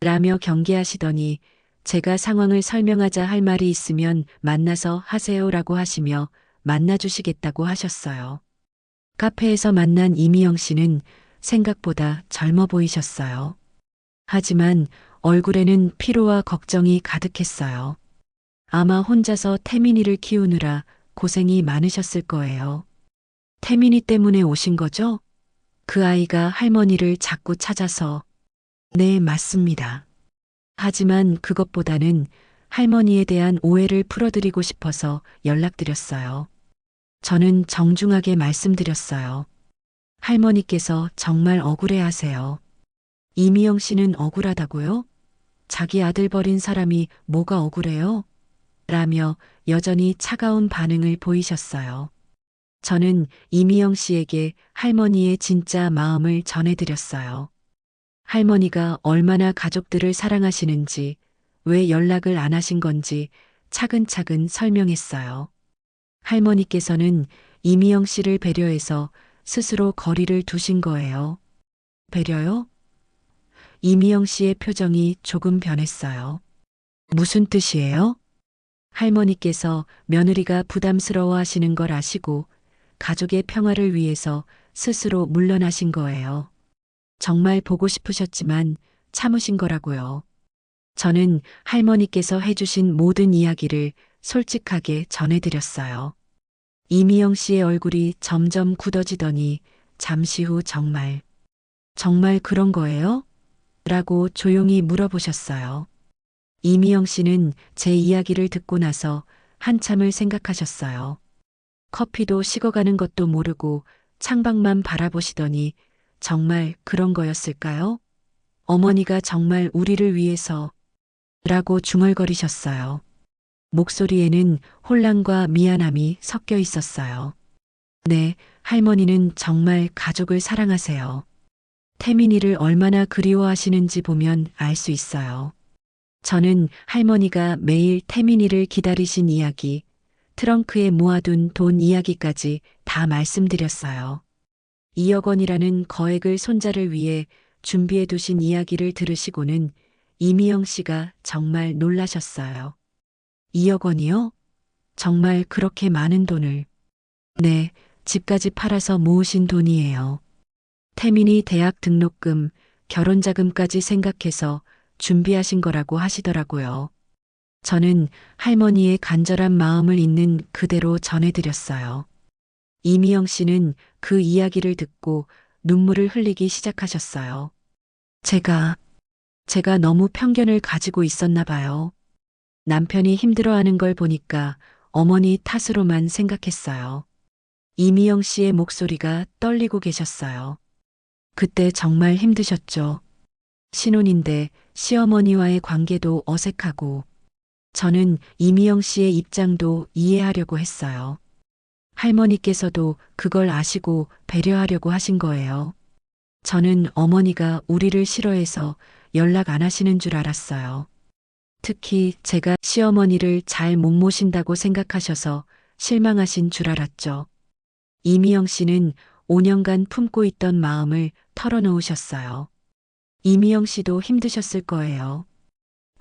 라며 경계하시더니 제가 상황을 설명하자 할 말이 있으면 만나서 하세요라고 하시며 만나주시겠다고 하셨어요. 카페에서 만난 이미영 씨는 생각보다 젊어 보이셨어요. 하지만 얼굴에는 피로와 걱정이 가득했어요. 아마 혼자서 태민이를 키우느라 고생이 많으셨을 거예요. 태민이 때문에 오신 거죠? 그 아이가 할머니를 자꾸 찾아서. 네, 맞습니다. 하지만 그것보다는 할머니에 대한 오해를 풀어드리고 싶어서 연락드렸어요. 저는 정중하게 말씀드렸어요. 할머니께서 정말 억울해 하세요. 이미영 씨는 억울하다고요? 자기 아들 버린 사람이 뭐가 억울해요? 라며 여전히 차가운 반응을 보이셨어요. 저는 이미영 씨에게 할머니의 진짜 마음을 전해드렸어요. 할머니가 얼마나 가족들을 사랑하시는지, 왜 연락을 안 하신 건지 차근차근 설명했어요. 할머니께서는 이미영 씨를 배려해서 스스로 거리를 두신 거예요. 배려요? 이미영 씨의 표정이 조금 변했어요. 무슨 뜻이에요? 할머니께서 며느리가 부담스러워 하시는 걸 아시고 가족의 평화를 위해서 스스로 물러나신 거예요. 정말 보고 싶으셨지만 참으신 거라고요. 저는 할머니께서 해주신 모든 이야기를 솔직하게 전해드렸어요. 이미영 씨의 얼굴이 점점 굳어지더니 잠시 후 정말 그런 거예요? 라고 조용히 물어보셨어요. 이미영 씨는 제 이야기를 듣고 나서 한참을 생각하셨어요. 커피도 식어가는 것도 모르고 창밖만 바라보시더니 정말 그런 거였을까요? 어머니가 정말 우리를 위해서 라고 중얼거리셨어요. 목소리에는 혼란과 미안함이 섞여 있었어요. 네, 할머니는 정말 가족을 사랑하세요. 태민이를 얼마나 그리워하시는지 보면 알 수 있어요. 저는 할머니가 매일 태민이를 기다리신 이야기, 트렁크에 모아둔 돈 이야기까지 다 말씀드렸어요. 2억 원이라는 거액을 손자를 위해 준비해 두신 이야기를 들으시고는 이미영 씨가 정말 놀라셨어요. 2억 원이요? 정말 그렇게 많은 돈을. 네, 집까지 팔아서 모으신 돈이에요. 태민이 대학 등록금, 결혼자금까지 생각해서 준비하신 거라고 하시더라고요. 저는 할머니의 간절한 마음을 있는 그대로 전해드렸어요. 이미영 씨는 그 이야기를 듣고 눈물을 흘리기 시작하셨어요. 제가 너무 편견을 가지고 있었나 봐요. 남편이 힘들어하는 걸 보니까 어머니 탓으로만 생각했어요. 이미영 씨의 목소리가 떨리고 계셨어요. 그때 정말 힘드셨죠. 신혼인데 시어머니와의 관계도 어색하고 저는 이미영 씨의 입장도 이해하려고 했어요. 할머니께서도 그걸 아시고 배려하려고 하신 거예요. 저는 어머니가 우리를 싫어해서 연락 안 하시는 줄 알았어요. 특히 제가 시어머니를 잘 못 모신다고 생각하셔서 실망하신 줄 알았죠. 이미영 씨는 5년간 품고 있던 마음을 털어놓으셨어요. 이미영 씨도 힘드셨을 거예요.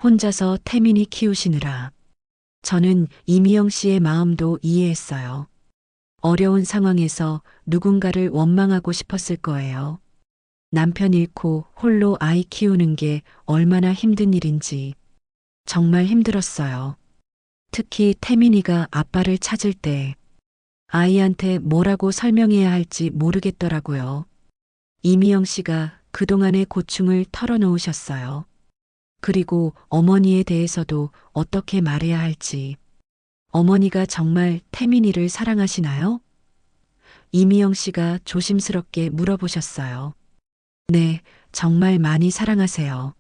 혼자서 태민이 키우시느라. 저는 이미영 씨의 마음도 이해했어요. 어려운 상황에서 누군가를 원망하고 싶었을 거예요. 남편 잃고 홀로 아이 키우는 게 얼마나 힘든 일인지. 정말 힘들었어요. 특히 태민이가 아빠를 찾을 때 아이한테 뭐라고 설명해야 할지 모르겠더라고요. 이미영 씨가 그동안의 고충을 털어놓으셨어요. 그리고 어머니에 대해서도 어떻게 말해야 할지. 어머니가 정말 태민이를 사랑하시나요? 이미영 씨가 조심스럽게 물어보셨어요. 네, 정말 많이 사랑하세요.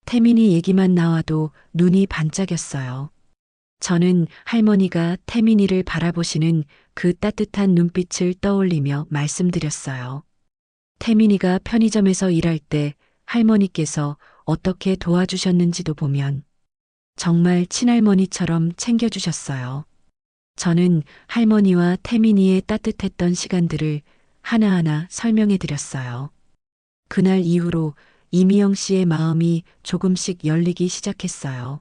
태민이 얘기만 나와도 눈이 반짝였어요. 저는 할머니가 태민이를 바라보시는 그 따뜻한 눈빛을 떠올리며 말씀드렸어요. 태민이가 편의점에서 일할 때 할머니께서 어떻게 도와주셨는지도 보면 정말 친할머니처럼 챙겨주셨어요. 저는 할머니와 태민이의 따뜻했던 시간들을 하나하나 설명해 드렸어요. 그날 이후로 이미영 씨의 마음이 조금씩 열리기 시작했어요.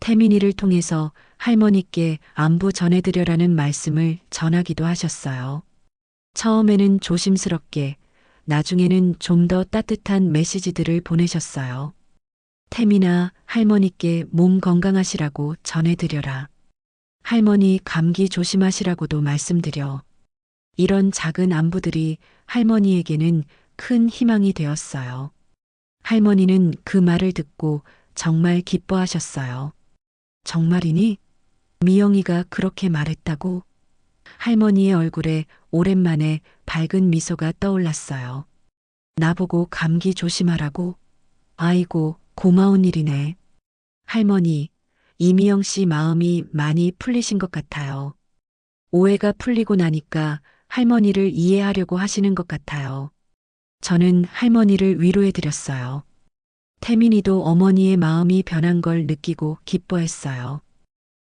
태민이를 통해서 할머니께 안부 전해드려라는 말씀을 전하기도 하셨어요. 처음에는 조심스럽게, 나중에는 좀 더 따뜻한 메시지들을 보내셨어요. 태민아, 할머니께 몸 건강하시라고 전해드려라. 할머니 감기 조심하시라고도 말씀드려. 이런 작은 안부들이 할머니에게는 큰 희망이 되었어요. 할머니는 그 말을 듣고 정말 기뻐하셨어요. 정말이니? 미영이가 그렇게 말했다고? 할머니의 얼굴에 오랜만에 밝은 미소가 떠올랐어요. 나보고 감기 조심하라고? 아이고, 고마운 일이네. 할머니, 이미영 씨 마음이 많이 풀리신 것 같아요. 오해가 풀리고 나니까 할머니를 이해하려고 하시는 것 같아요. 저는 할머니를 위로해 드렸어요. 태민이도 어머니의 마음이 변한 걸 느끼고 기뻐했어요.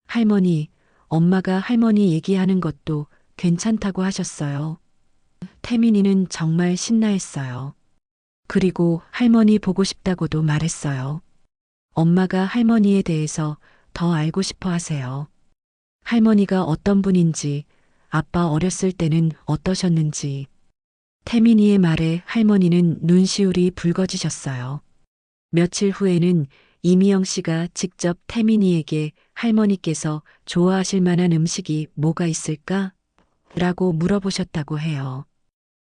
할머니, 엄마가 할머니 얘기하는 것도 괜찮다고 하셨어요. 태민이는 정말 신나했어요. 그리고 할머니 보고 싶다고도 말했어요. 엄마가 할머니에 대해서 더 알고 싶어 하세요. 할머니가 어떤 분인지, 아빠 어렸을 때는 어떠셨는지. 태민이의 말에 할머니는 눈시울이 붉어지셨어요. 며칠 후에는 이미영 씨가 직접 태민이에게 할머니께서 좋아하실 만한 음식이 뭐가 있을까? 라고 물어보셨다고 해요.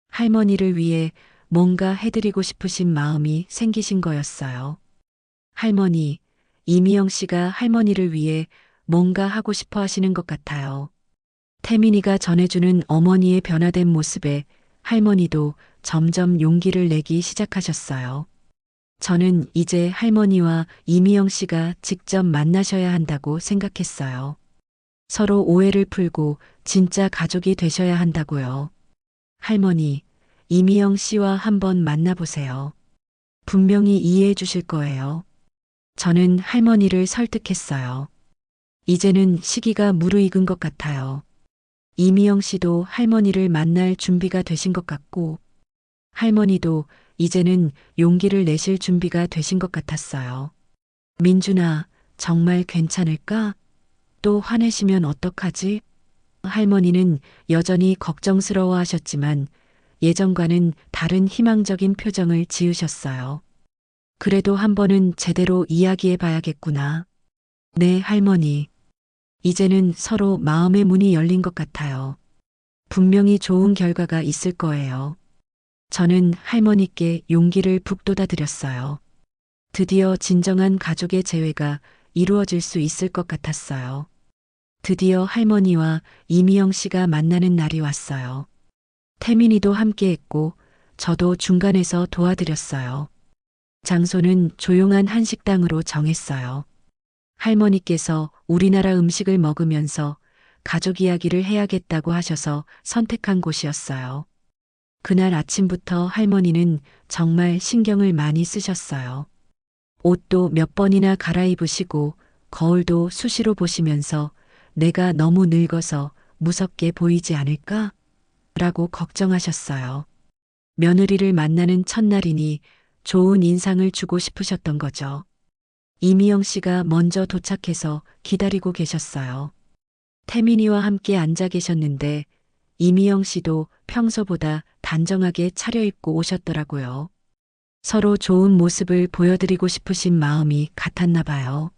할머니를 위해 뭔가 해드리고 싶으신 마음이 생기신 거였어요. 할머니, 이미영 씨가 할머니를 위해 뭔가 하고 싶어 하시는 것 같아요. 태민이가 전해주는 어머니의 변화된 모습에 할머니도 점점 용기를 내기 시작하셨어요. 저는 이제 할머니와 이미영 씨가 직접 만나셔야 한다고 생각했어요. 서로 오해를 풀고 진짜 가족이 되셔야 한다고요. 할머니, 이미영 씨와 한번 만나보세요. 분명히 이해해 주실 거예요. 저는 할머니를 설득했어요. 이제는 시기가 무르익은 것 같아요. 이미영 씨도 할머니를 만날 준비가 되신 것 같고, 할머니도 이제는 용기를 내실 준비가 되신 것 같았어요. 민준아, 정말 괜찮을까? 또 화내시면 어떡하지? 할머니는 여전히 걱정스러워 하셨지만 예전과는 다른 희망적인 표정을 지으셨어요. 그래도 한 번은 제대로 이야기해 봐야겠구나. 네, 할머니. 이제는 서로 마음의 문이 열린 것 같아요. 분명히 좋은 결과가 있을 거예요. 저는 할머니께 용기를 북돋아 드렸어요. 드디어 진정한 가족의 재회가 이루어질 수 있을 것 같았어요. 드디어 할머니와 이미영 씨가 만나는 날이 왔어요. 태민이도 함께 했고, 저도 중간에서 도와드렸어요. 장소는 조용한 한식당으로 정했어요. 할머니께서 우리나라 음식을 먹으면서 가족 이야기를 해야겠다고 하셔서 선택한 곳이었어요. 그날 아침부터 할머니는 정말 신경을 많이 쓰셨어요. 옷도 몇 번이나 갈아입으시고 거울도 수시로 보시면서 내가 너무 늙어서 무섭게 보이지 않을까? 라고 걱정하셨어요. 며느리를 만나는 첫날이니 좋은 인상을 주고 싶으셨던 거죠. 이미영 씨가 먼저 도착해서 기다리고 계셨어요. 태민이와 함께 앉아 계셨는데 이미영 씨도 평소보다 단정하게 차려입고 오셨더라고요. 서로 좋은 모습을 보여드리고 싶으신 마음이 같았나 봐요.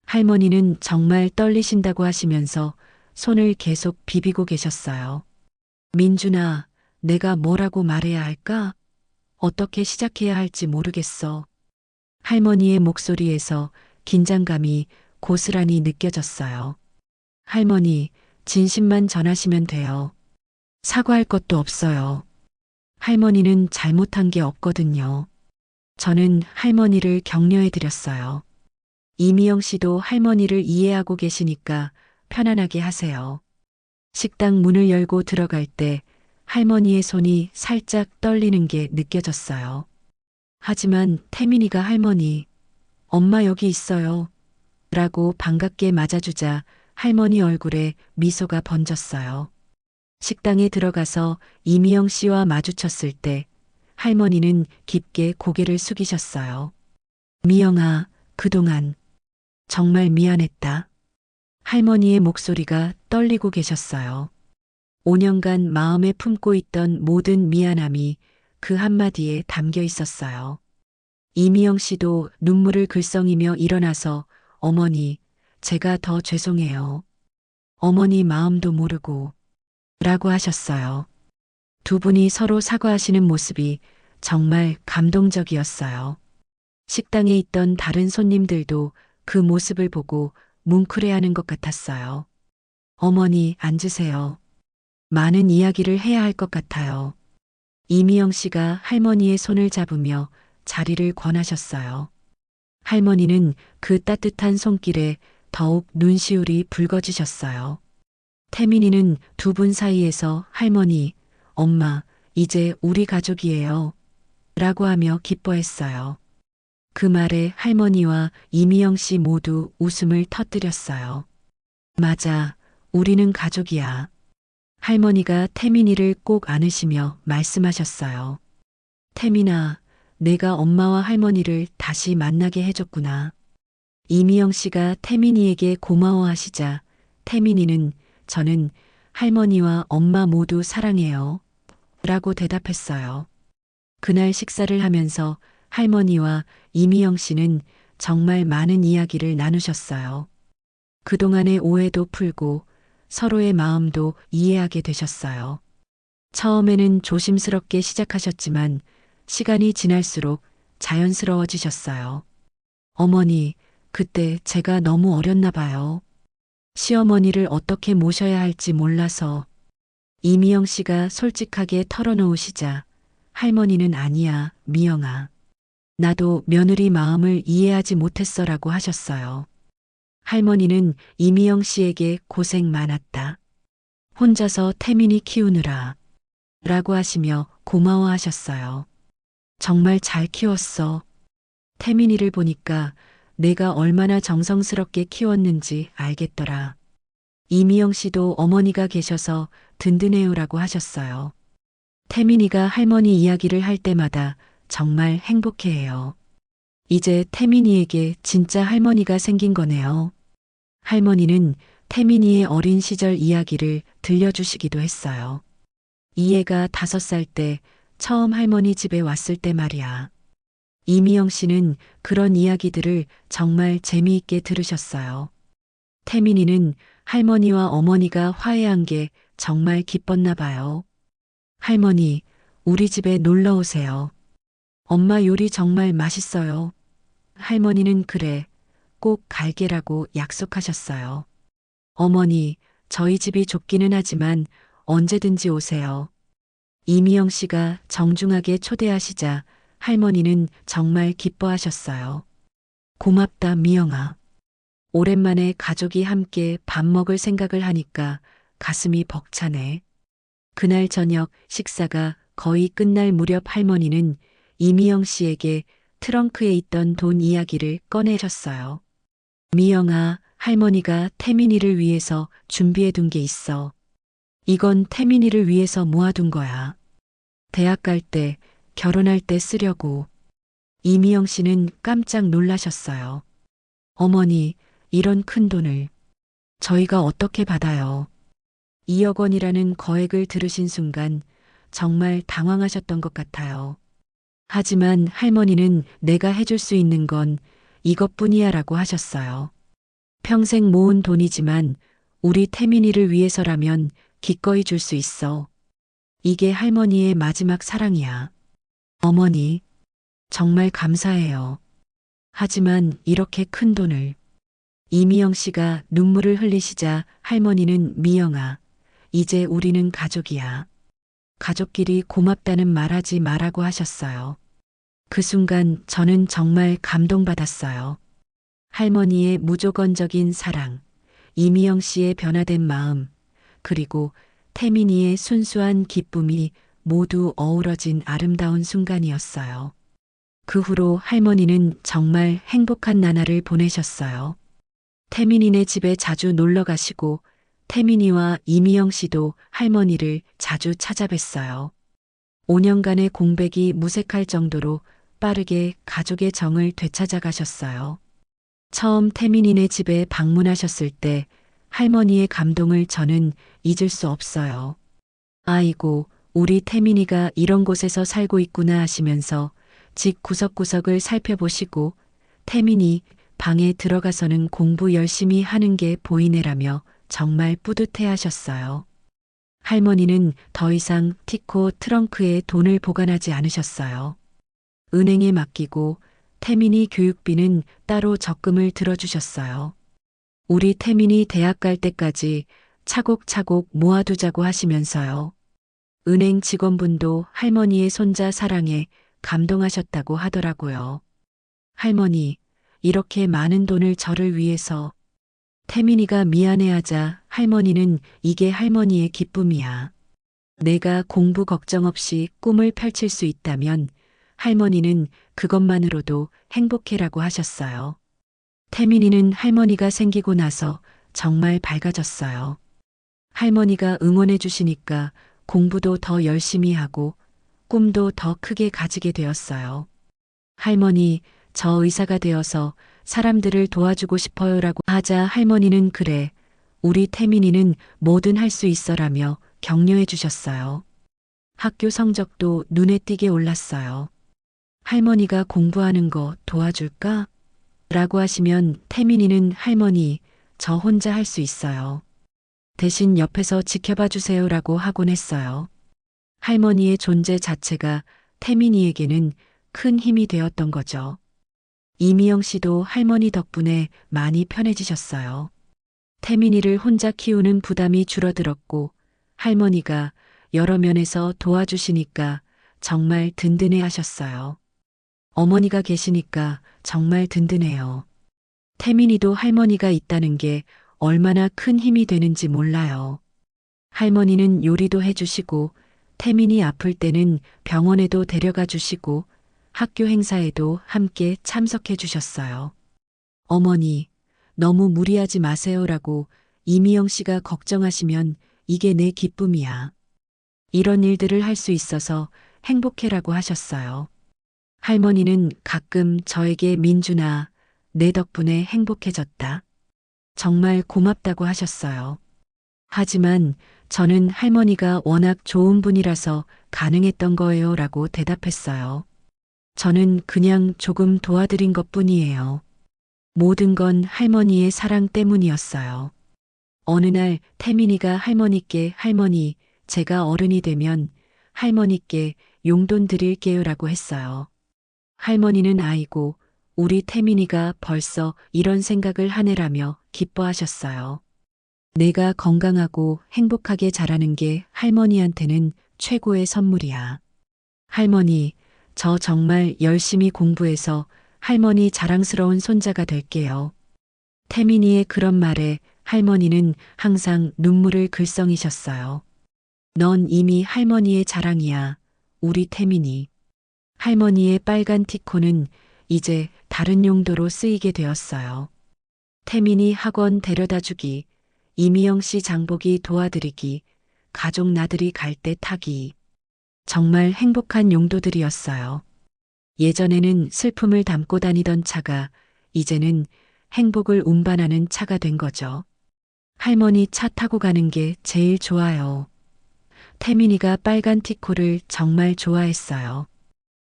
할머니는 정말 떨리신다고 하시면서 손을 계속 비비고 계셨어요. 민준아, 내가 뭐라고 말해야 할까? 어떻게 시작해야 할지 모르겠어. 할머니의 목소리에서 긴장감이 고스란히 느껴졌어요. 할머니, 진심만 전하시면 돼요. 사과할 것도 없어요. 할머니는 잘못한 게 없거든요. 저는 할머니를 격려해 드렸어요. 이미영 씨도 할머니를 이해하고 계시니까 편안하게 하세요. 식당 문을 열고 들어갈 때 할머니의 손이 살짝 떨리는 게 느껴졌어요. 하지만 태민이가 할머니, 엄마 여기 있어요. 라고 반갑게 맞아주자 할머니 얼굴에 미소가 번졌어요. 식당에 들어가서 이미영 씨와 마주쳤을 때 할머니는 깊게 고개를 숙이셨어요. 미영아, 그동안 정말 미안했다. 할머니의 목소리가 떨리고 계셨어요. 5년간 마음에 품고 있던 모든 미안함이 그 한마디에 담겨 있었어요. 이미영 씨도 눈물을 글썽이며 일어나서 어머니, 제가 더 죄송해요. 어머니 마음도 모르고 라고 하셨어요. 두 분이 서로 사과하시는 모습이 정말 감동적이었어요. 식당에 있던 다른 손님들도 그 모습을 보고 뭉클해하는 것 같았어요. 어머니, 앉으세요. 많은 이야기를 해야 할 것 같아요. 이미영 씨가 할머니의 손을 잡으며 자리를 권하셨어요. 할머니는 그 따뜻한 손길에 더욱 눈시울이 붉어지셨어요. 태민이는 두 분 사이에서 할머니, 엄마, 이제 우리 가족이에요. 라고 하며 기뻐했어요. 그 말에 할머니와 이미영 씨 모두 웃음을 터뜨렸어요. 맞아, 우리는 가족이야. 할머니가 태민이를 꼭 안으시며 말씀하셨어요. 태민아, 내가 엄마와 할머니를 다시 만나게 해줬구나. 이미영 씨가 태민이에게 고마워하시자 태민이는 저는 할머니와 엄마 모두 사랑해요. 라고 대답했어요. 그날 식사를 하면서 할머니와 이미영 씨는 정말 많은 이야기를 나누셨어요. 그동안의 오해도 풀고 서로의 마음도 이해하게 되셨어요. 처음에는 조심스럽게 시작하셨지만 시간이 지날수록 자연스러워지셨어요. 어머니, 그때 제가 너무 어렸나 봐요. 시어머니를 어떻게 모셔야 할지 몰라서. 이미영 씨가 솔직하게 털어놓으시자 할머니는 아니야, 미영아. 나도 며느리 마음을 이해하지 못했어라고 하셨어요. 할머니는 이미영 씨에게 고생 많았다. 혼자서 태민이 키우느라. 라고 하시며 고마워하셨어요. 정말 잘 키웠어. 태민이를 보니까 내가 얼마나 정성스럽게 키웠는지 알겠더라. 이미영 씨도 어머니가 계셔서 든든해요라고 하셨어요. 태민이가 할머니 이야기를 할 때마다 정말 행복해해요. 이제 태민이에게 진짜 할머니가 생긴 거네요. 할머니는 태민이의 어린 시절 이야기를 들려주시기도 했어요. 이해가 5살 때 처음 할머니 집에 왔을 때 말이야. 이미영 씨는 그런 이야기들을 정말 재미있게 들으셨어요. 태민이는 할머니와 어머니가 화해한 게 정말 기뻤나 봐요. 할머니, 우리 집에 놀러 오세요. 엄마 요리 정말 맛있어요. 할머니는 그래, 꼭 갈게라고 약속하셨어요. 어머니, 저희 집이 좁기는 하지만 언제든지 오세요. 이미영 씨가 정중하게 초대하시자 할머니는 정말 기뻐하셨어요. 고맙다, 미영아. 오랜만에 가족이 함께 밥 먹을 생각을 하니까 가슴이 벅차네. 그날 저녁 식사가 거의 끝날 무렵 할머니는 이미영 씨에게 트렁크에 있던 돈 이야기를 꺼내셨어요. 미영아, 할머니가 태민이를 위해서 준비해 둔 게 있어. 이건 태민이를 위해서 모아둔 거야. 대학 갈 때, 결혼할 때 쓰려고. 이미영 씨는 깜짝 놀라셨어요. 어머니, 이런 큰 돈을 저희가 어떻게 받아요? 2억 원이라는 거액을 들으신 순간 정말 당황하셨던 것 같아요. 하지만 할머니는 내가 해줄 수 있는 건 이것뿐이야 라고 하셨어요. 평생 모은 돈이지만 우리 태민이를 위해서라면 기꺼이 줄 수 있어. 이게 할머니의 마지막 사랑이야. 어머니, 정말 감사해요. 하지만 이렇게 큰 돈을. 이미영 씨가 눈물을 흘리시자 할머니는 미영아, 이제 우리는 가족이야. 가족끼리 고맙다는 말하지 말라고 하셨어요. 그 순간 저는 정말 감동받았어요. 할머니의 무조건적인 사랑, 이미영 씨의 변화된 마음, 그리고 태민이의 순수한 기쁨이 모두 어우러진 아름다운 순간이었어요. 그 후로 할머니는 정말 행복한 나날을 보내셨어요. 태민이네 집에 자주 놀러 가시고 태민이와 이미영 씨도 할머니를 자주 찾아뵀어요. 5년간의 공백이 무색할 정도로 빠르게 가족의 정을 되찾아 가셨어요. 처음 태민이네 집에 방문하셨을 때 할머니의 감동을 저는 잊을 수 없어요. 아이고, 우리 태민이가 이런 곳에서 살고 있구나 하시면서 집 구석구석을 살펴보시고 태민이 방에 들어가서는 공부 열심히 하는 게 보이네라며 정말 뿌듯해 하셨어요. 할머니는 더 이상 티코 트렁크에 돈을 보관하지 않으셨어요. 은행에 맡기고 태민이 교육비는 따로 적금을 들어주셨어요. 우리 태민이 대학 갈 때까지 차곡차곡 모아두자고 하시면서요. 은행 직원분도 할머니의 손자 사랑에 감동하셨다고 하더라고요. 할머니, 이렇게 많은 돈을 저를 위해서. 태민이가 미안해하자 할머니는 이게 할머니의 기쁨이야. 내가 공부 걱정 없이 꿈을 펼칠 수 있다면 할머니는 그것만으로도 행복해라고 하셨어요. 태민이는 할머니가 생기고 나서 정말 밝아졌어요. 할머니가 응원해 주시니까 공부도 더 열심히 하고 꿈도 더 크게 가지게 되었어요. 할머니, 저 의사가 되어서 사람들을 도와주고 싶어요라고 하자 할머니는 그래, 우리 태민이는 뭐든 할 수 있어라며 격려해 주셨어요. 학교 성적도 눈에 띄게 올랐어요. 할머니가 공부하는 거 도와줄까? 라고 하시면 태민이는 할머니, 저 혼자 할 수 있어요. 대신 옆에서 지켜봐 주세요라고 하곤 했어요. 할머니의 존재 자체가 태민이에게는 큰 힘이 되었던 거죠. 이미영 씨도 할머니 덕분에 많이 편해지셨어요. 태민이를 혼자 키우는 부담이 줄어들었고 할머니가 여러 면에서 도와주시니까 정말 든든해 하셨어요. 어머니가 계시니까 정말 든든해요. 태민이도 할머니가 있다는 게 얼마나 큰 힘이 되는지 몰라요. 할머니는 요리도 해주시고 태민이 아플 때는 병원에도 데려가 주시고 학교 행사에도 함께 참석해 주셨어요. 어머니, 너무 무리하지 마세요라고 이미영 씨가 걱정하시면 이게 내 기쁨이야. 이런 일들을 할 수 있어서 행복해라고 하셨어요. 할머니는 가끔 저에게 민준아, 내 덕분에 행복해졌다. 정말 고맙다고 하셨어요. 하지만 저는 할머니가 워낙 좋은 분이라서 가능했던 거예요 라고 대답했어요. 저는 그냥 조금 도와드린 것 뿐이에요. 모든 건 할머니의 사랑 때문이었어요. 어느 날 태민이가 할머니께 할머니, 제가 어른이 되면 할머니께 용돈 드릴게요 라고 했어요. 할머니는 아이고, 우리 태민이가 벌써 이런 생각을 하네라며 기뻐하셨어요. 내가 건강하고 행복하게 자라는 게 할머니한테는 최고의 선물이야. 할머니, 저 정말 열심히 공부해서 할머니 자랑스러운 손자가 될게요. 태민이의 그런 말에 할머니는 항상 눈물을 글썽이셨어요. 넌 이미 할머니의 자랑이야, 우리 태민이. 할머니의 빨간 티코는 이제 다른 용도로 쓰이게 되었어요. 태민이 학원 데려다 주기, 이미영 씨 장보기 도와드리기, 가족 나들이 갈 때 타기. 정말 행복한 용도들이었어요. 예전에는 슬픔을 담고 다니던 차가 이제는 행복을 운반하는 차가 된 거죠. 할머니 차 타고 가는 게 제일 좋아요. 태민이가 빨간 티코를 정말 좋아했어요.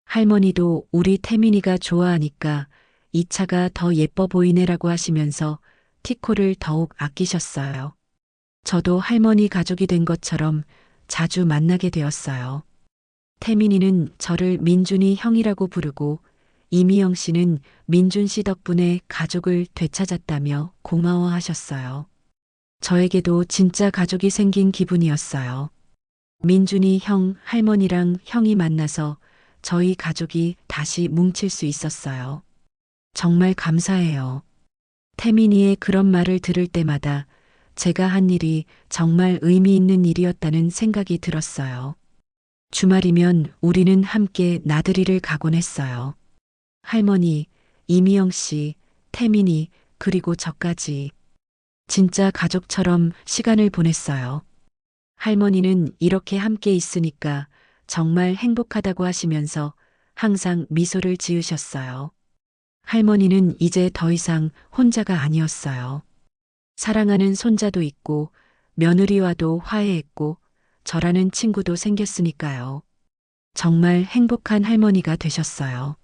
할머니도 우리 태민이가 좋아하니까 이 차가 더 예뻐 보이네라고 하시면서 티코를 더욱 아끼셨어요. 저도 할머니 가족이 된 것처럼 자주 만나게 되었어요. 태민이는 저를 민준이 형이라고 부르고 이미영 씨는 민준 씨 덕분에 가족을 되찾았다며 고마워하셨어요. 저에게도 진짜 가족이 생긴 기분이었어요. 민준이 형, 할머니랑 형이 만나서 저희 가족이 다시 뭉칠 수 있었어요. 정말 감사해요. 태민이의 그런 말을 들을 때마다 제가 한 일이 정말 의미 있는 일이었다는 생각이 들었어요. 주말이면 우리는 함께 나들이를 가곤 했어요. 할머니, 이미영 씨, 태민이, 그리고 저까지. 진짜 가족처럼 시간을 보냈어요. 할머니는 이렇게 함께 있으니까 정말 행복하다고 하시면서 항상 미소를 지으셨어요. 할머니는 이제 더 이상 혼자가 아니었어요. 사랑하는 손자도 있고 며느리와도 화해했고 저라는 친구도 생겼으니까요. 정말 행복한 할머니가 되셨어요.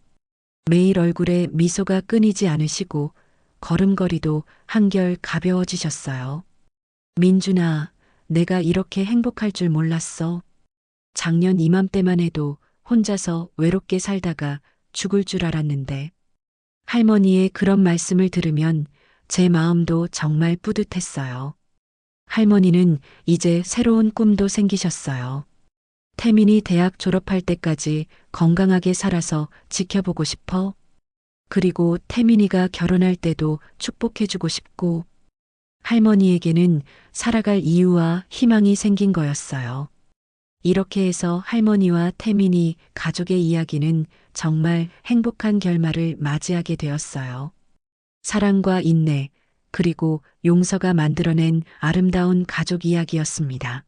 매일 얼굴에 미소가 끊이지 않으시고 걸음걸이도 한결 가벼워지셨어요. 민준아, 내가 이렇게 행복할 줄 몰랐어. 작년 이맘때만 해도 혼자서 외롭게 살다가 죽을 줄 알았는데. 할머니의 그런 말씀을 들으면 제 마음도 정말 뿌듯했어요. 할머니는 이제 새로운 꿈도 생기셨어요. 태민이 대학 졸업할 때까지 건강하게 살아서 지켜보고 싶어. 그리고 태민이가 결혼할 때도 축복해주고 싶고, 할머니에게는 살아갈 이유와 희망이 생긴 거였어요. 이렇게 해서 할머니와 태민이 가족의 이야기는 정말 행복한 결말을 맞이하게 되었어요. 사랑과 인내, 그리고 용서가 만들어낸 아름다운 가족 이야기였습니다.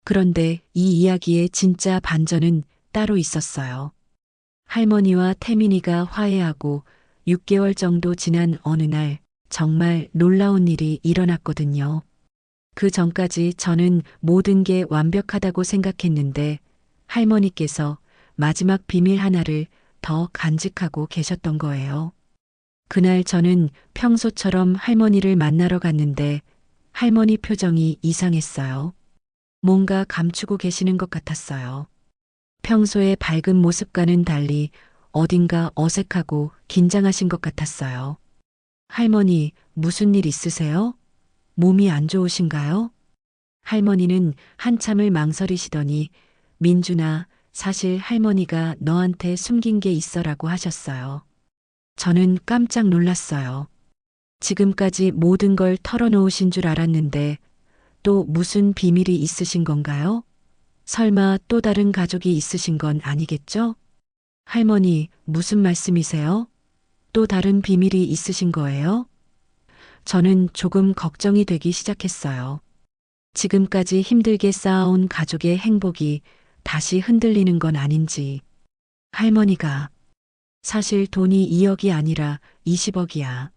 그런데 이 이야기의 진짜 반전은 따로 있었어요. 할머니와 태민이가 화해하고 6개월 정도 지난 어느 날 정말 놀라운 일이 일어났거든요. 그 전까지 저는 모든 게 완벽하다고 생각했는데 할머니께서 마지막 비밀 하나를 더 간직하고 계셨던 거예요. 그날 저는 평소처럼 할머니를 만나러 갔는데 할머니 표정이 이상했어요. 뭔가 감추고 계시는 것 같았어요. 평소의 밝은 모습과는 달리 어딘가 어색하고 긴장하신 것 같았어요. 할머니, 무슨 일 있으세요? 몸이 안 좋으신가요? 할머니는 한참을 망설이시더니 민준아, 사실 할머니가 너한테 숨긴 게 있어라고 하셨어요. 저는 깜짝 놀랐어요. 지금까지 모든 걸 털어놓으신 줄 알았는데 또 무슨 비밀이 있으신 건가요? 설마 또 다른 가족이 있으신 건 아니겠죠? 할머니, 무슨 말씀이세요? 또 다른 비밀이 있으신 거예요? 저는 조금 걱정이 되기 시작했어요. 지금까지 힘들게 쌓아온 가족의 행복이 다시 흔들리는 건 아닌지. 할머니가 사실 돈이 2억이 아니라 20억이야.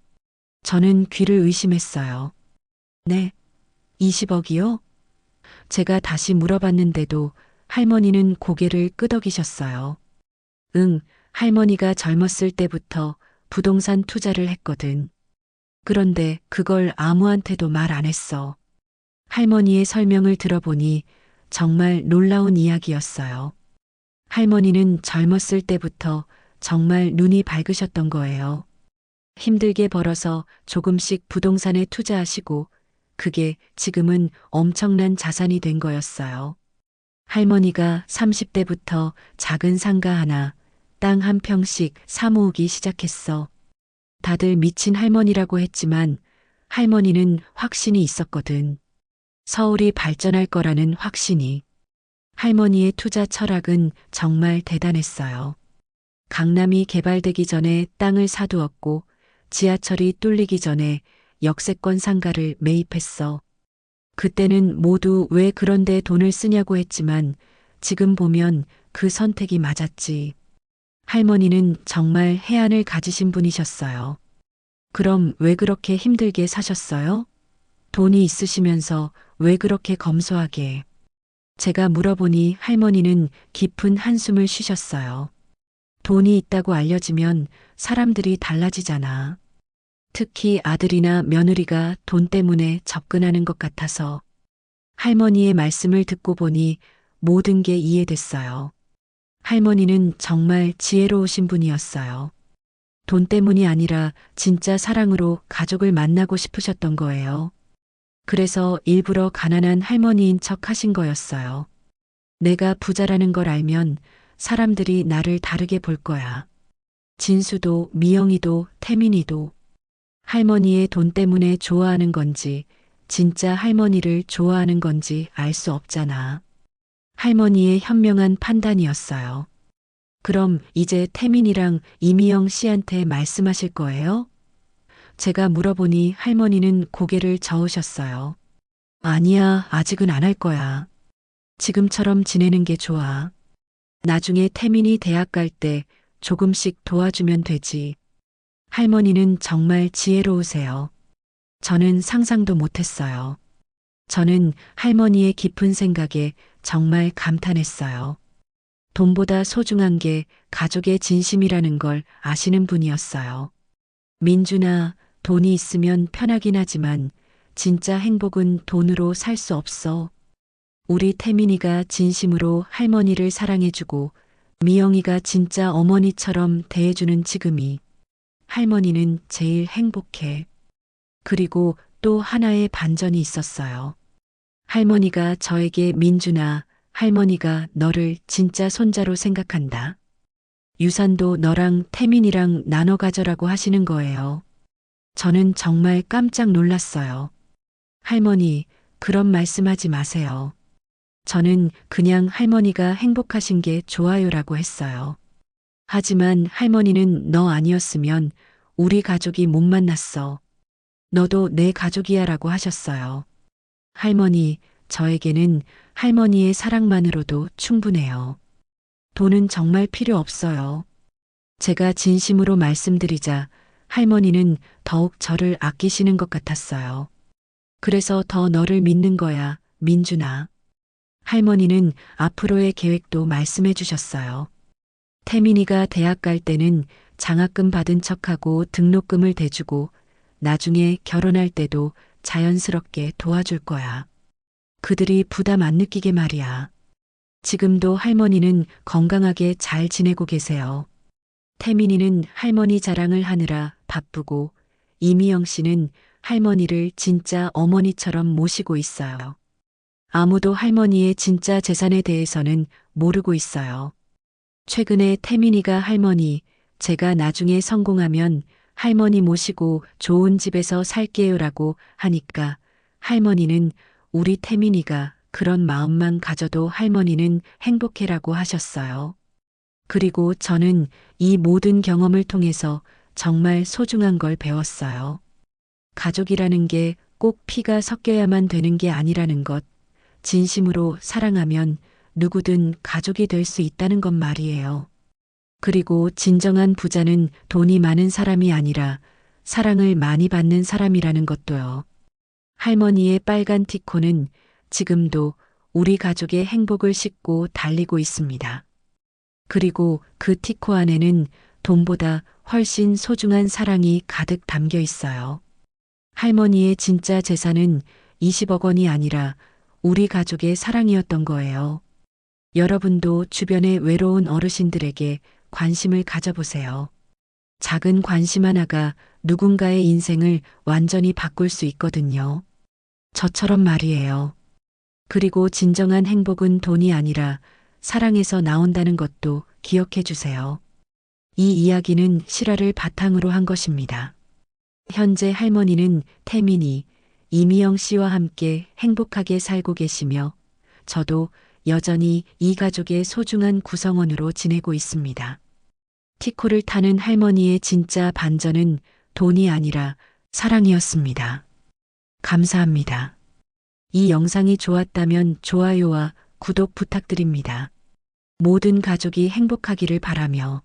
저는 귀를 의심했어요. 네, 20억이요? 제가 다시 물어봤는데도 할머니는 고개를 끄덕이셨어요. 응, 할머니가 젊었을 때부터 부동산 투자를 했거든. 그런데 그걸 아무한테도 말 안 했어. 할머니의 설명을 들어보니 정말 놀라운 이야기였어요. 할머니는 젊었을 때부터 정말 눈이 밝으셨던 거예요. 힘들게 벌어서 조금씩 부동산에 투자하시고 그게 지금은 엄청난 자산이 된 거였어요. 할머니가 30대부터 작은 상가 하나, 땅 한 평씩 사모으기 시작했어. 다들 미친 할머니라고 했지만 할머니는 확신이 있었거든. 서울이 발전할 거라는 확신이. 할머니의 투자 철학은 정말 대단했어요. 강남이 개발되기 전에 땅을 사두었고 지하철이 뚫리기 전에 역세권 상가를 매입했어. 그때는 모두 왜 그런데 돈을 쓰냐고 했지만 지금 보면 그 선택이 맞았지. 할머니는 정말 해안을 가지신 분이셨어요. 그럼 왜 그렇게 힘들게 사셨어요? 돈이 있으시면서 왜 그렇게 검소하게? 제가 물어보니 할머니는 깊은 한숨을 쉬셨어요. 돈이 있다고 알려지면 사람들이 달라지잖아. 특히 아들이나 며느리가 돈 때문에 접근하는 것 같아서. 할머니의 말씀을 듣고 보니 모든 게 이해됐어요. 할머니는 정말 지혜로우신 분이었어요. 돈 때문이 아니라 진짜 사랑으로 가족을 만나고 싶으셨던 거예요. 그래서 일부러 가난한 할머니인 척 하신 거였어요. 내가 부자라는 걸 알면 사람들이 나를 다르게 볼 거야. 진수도, 미영이도, 태민이도. 할머니의 돈 때문에 좋아하는 건지, 진짜 할머니를 좋아하는 건지 알 수 없잖아. 할머니의 현명한 판단이었어요. 그럼 이제 태민이랑 이미영 씨한테 말씀하실 거예요? 제가 물어보니 할머니는 고개를 저으셨어요. 아니야, 아직은 안 할 거야. 지금처럼 지내는 게 좋아. 나중에 태민이 대학 갈 때 조금씩 도와주면 되지. 할머니는 정말 지혜로우세요. 저는 상상도 못했어요. 저는 할머니의 깊은 생각에 정말 감탄했어요. 돈보다 소중한 게 가족의 진심이라는 걸 아시는 분이었어요. 민준아, 돈이 있으면 편하긴 하지만 진짜 행복은 돈으로 살 수 없어. 우리 태민이가 진심으로 할머니를 사랑해주고 미영이가 진짜 어머니처럼 대해주는 지금이 할머니는 제일 행복해. 그리고 또 하나의 반전이 있었어요. 할머니가 저에게 민준아, 할머니가 너를 진짜 손자로 생각한다. 유산도 너랑 태민이랑 나눠 가져라고 하시는 거예요. 저는 정말 깜짝 놀랐어요. 할머니, 그런 말씀하지 마세요. 저는 그냥 할머니가 행복하신 게 좋아요라고 했어요. 하지만 할머니는 너 아니었으면 우리 가족이 못 만났어. 너도 내 가족이야 라고 하셨어요. 할머니, 저에게는 할머니의 사랑만으로도 충분해요. 돈은 정말 필요 없어요. 제가 진심으로 말씀드리자 할머니는 더욱 저를 아끼시는 것 같았어요. 그래서 더 너를 믿는 거야, 민준아. 할머니는 앞으로의 계획도 말씀해 주셨어요. 태민이가 대학 갈 때는 장학금 받은 척하고 등록금을 대주고 나중에 결혼할 때도 자연스럽게 도와줄 거야. 그들이 부담 안 느끼게 말이야. 지금도 할머니는 건강하게 잘 지내고 계세요. 태민이는 할머니 자랑을 하느라 바쁘고 이미영 씨는 할머니를 진짜 어머니처럼 모시고 있어요. 아무도 할머니의 진짜 재산에 대해서는 모르고 있어요. 최근에 태민이가 할머니, 제가 나중에 성공하면 할머니 모시고 좋은 집에서 살게요라고 하니까 할머니는 우리 태민이가 그런 마음만 가져도 할머니는 행복해라고 하셨어요. 그리고 저는 이 모든 경험을 통해서 정말 소중한 걸 배웠어요. 가족이라는 게 꼭 피가 섞여야만 되는 게 아니라는 것, 진심으로 사랑하면 누구든 가족이 될 수 있다는 것 말이에요. 그리고 진정한 부자는 돈이 많은 사람이 아니라 사랑을 많이 받는 사람이라는 것도요. 할머니의 빨간 티코는 지금도 우리 가족의 행복을 싣고 달리고 있습니다. 그리고 그 티코 안에는 돈보다 훨씬 소중한 사랑이 가득 담겨 있어요. 할머니의 진짜 재산은 20억 원이 아니라 우리 가족의 사랑이었던 거예요. 여러분도 주변의 외로운 어르신들에게 관심을 가져보세요. 작은 관심 하나가 누군가의 인생을 완전히 바꿀 수 있거든요. 저처럼 말이에요. 그리고 진정한 행복은 돈이 아니라 사랑에서 나온다는 것도 기억해 주세요. 이 이야기는 실화를 바탕으로 한 것입니다. 현재 할머니는 태민이, 이미영 씨와 함께 행복하게 살고 계시며 저도 여전히 이 가족의 소중한 구성원으로 지내고 있습니다. 티코를 타는 할머니의 진짜 반전은 돈이 아니라 사랑이었습니다. 감사합니다. 이 영상이 좋았다면 좋아요와 구독 부탁드립니다. 모든 가족이 행복하기를 바라며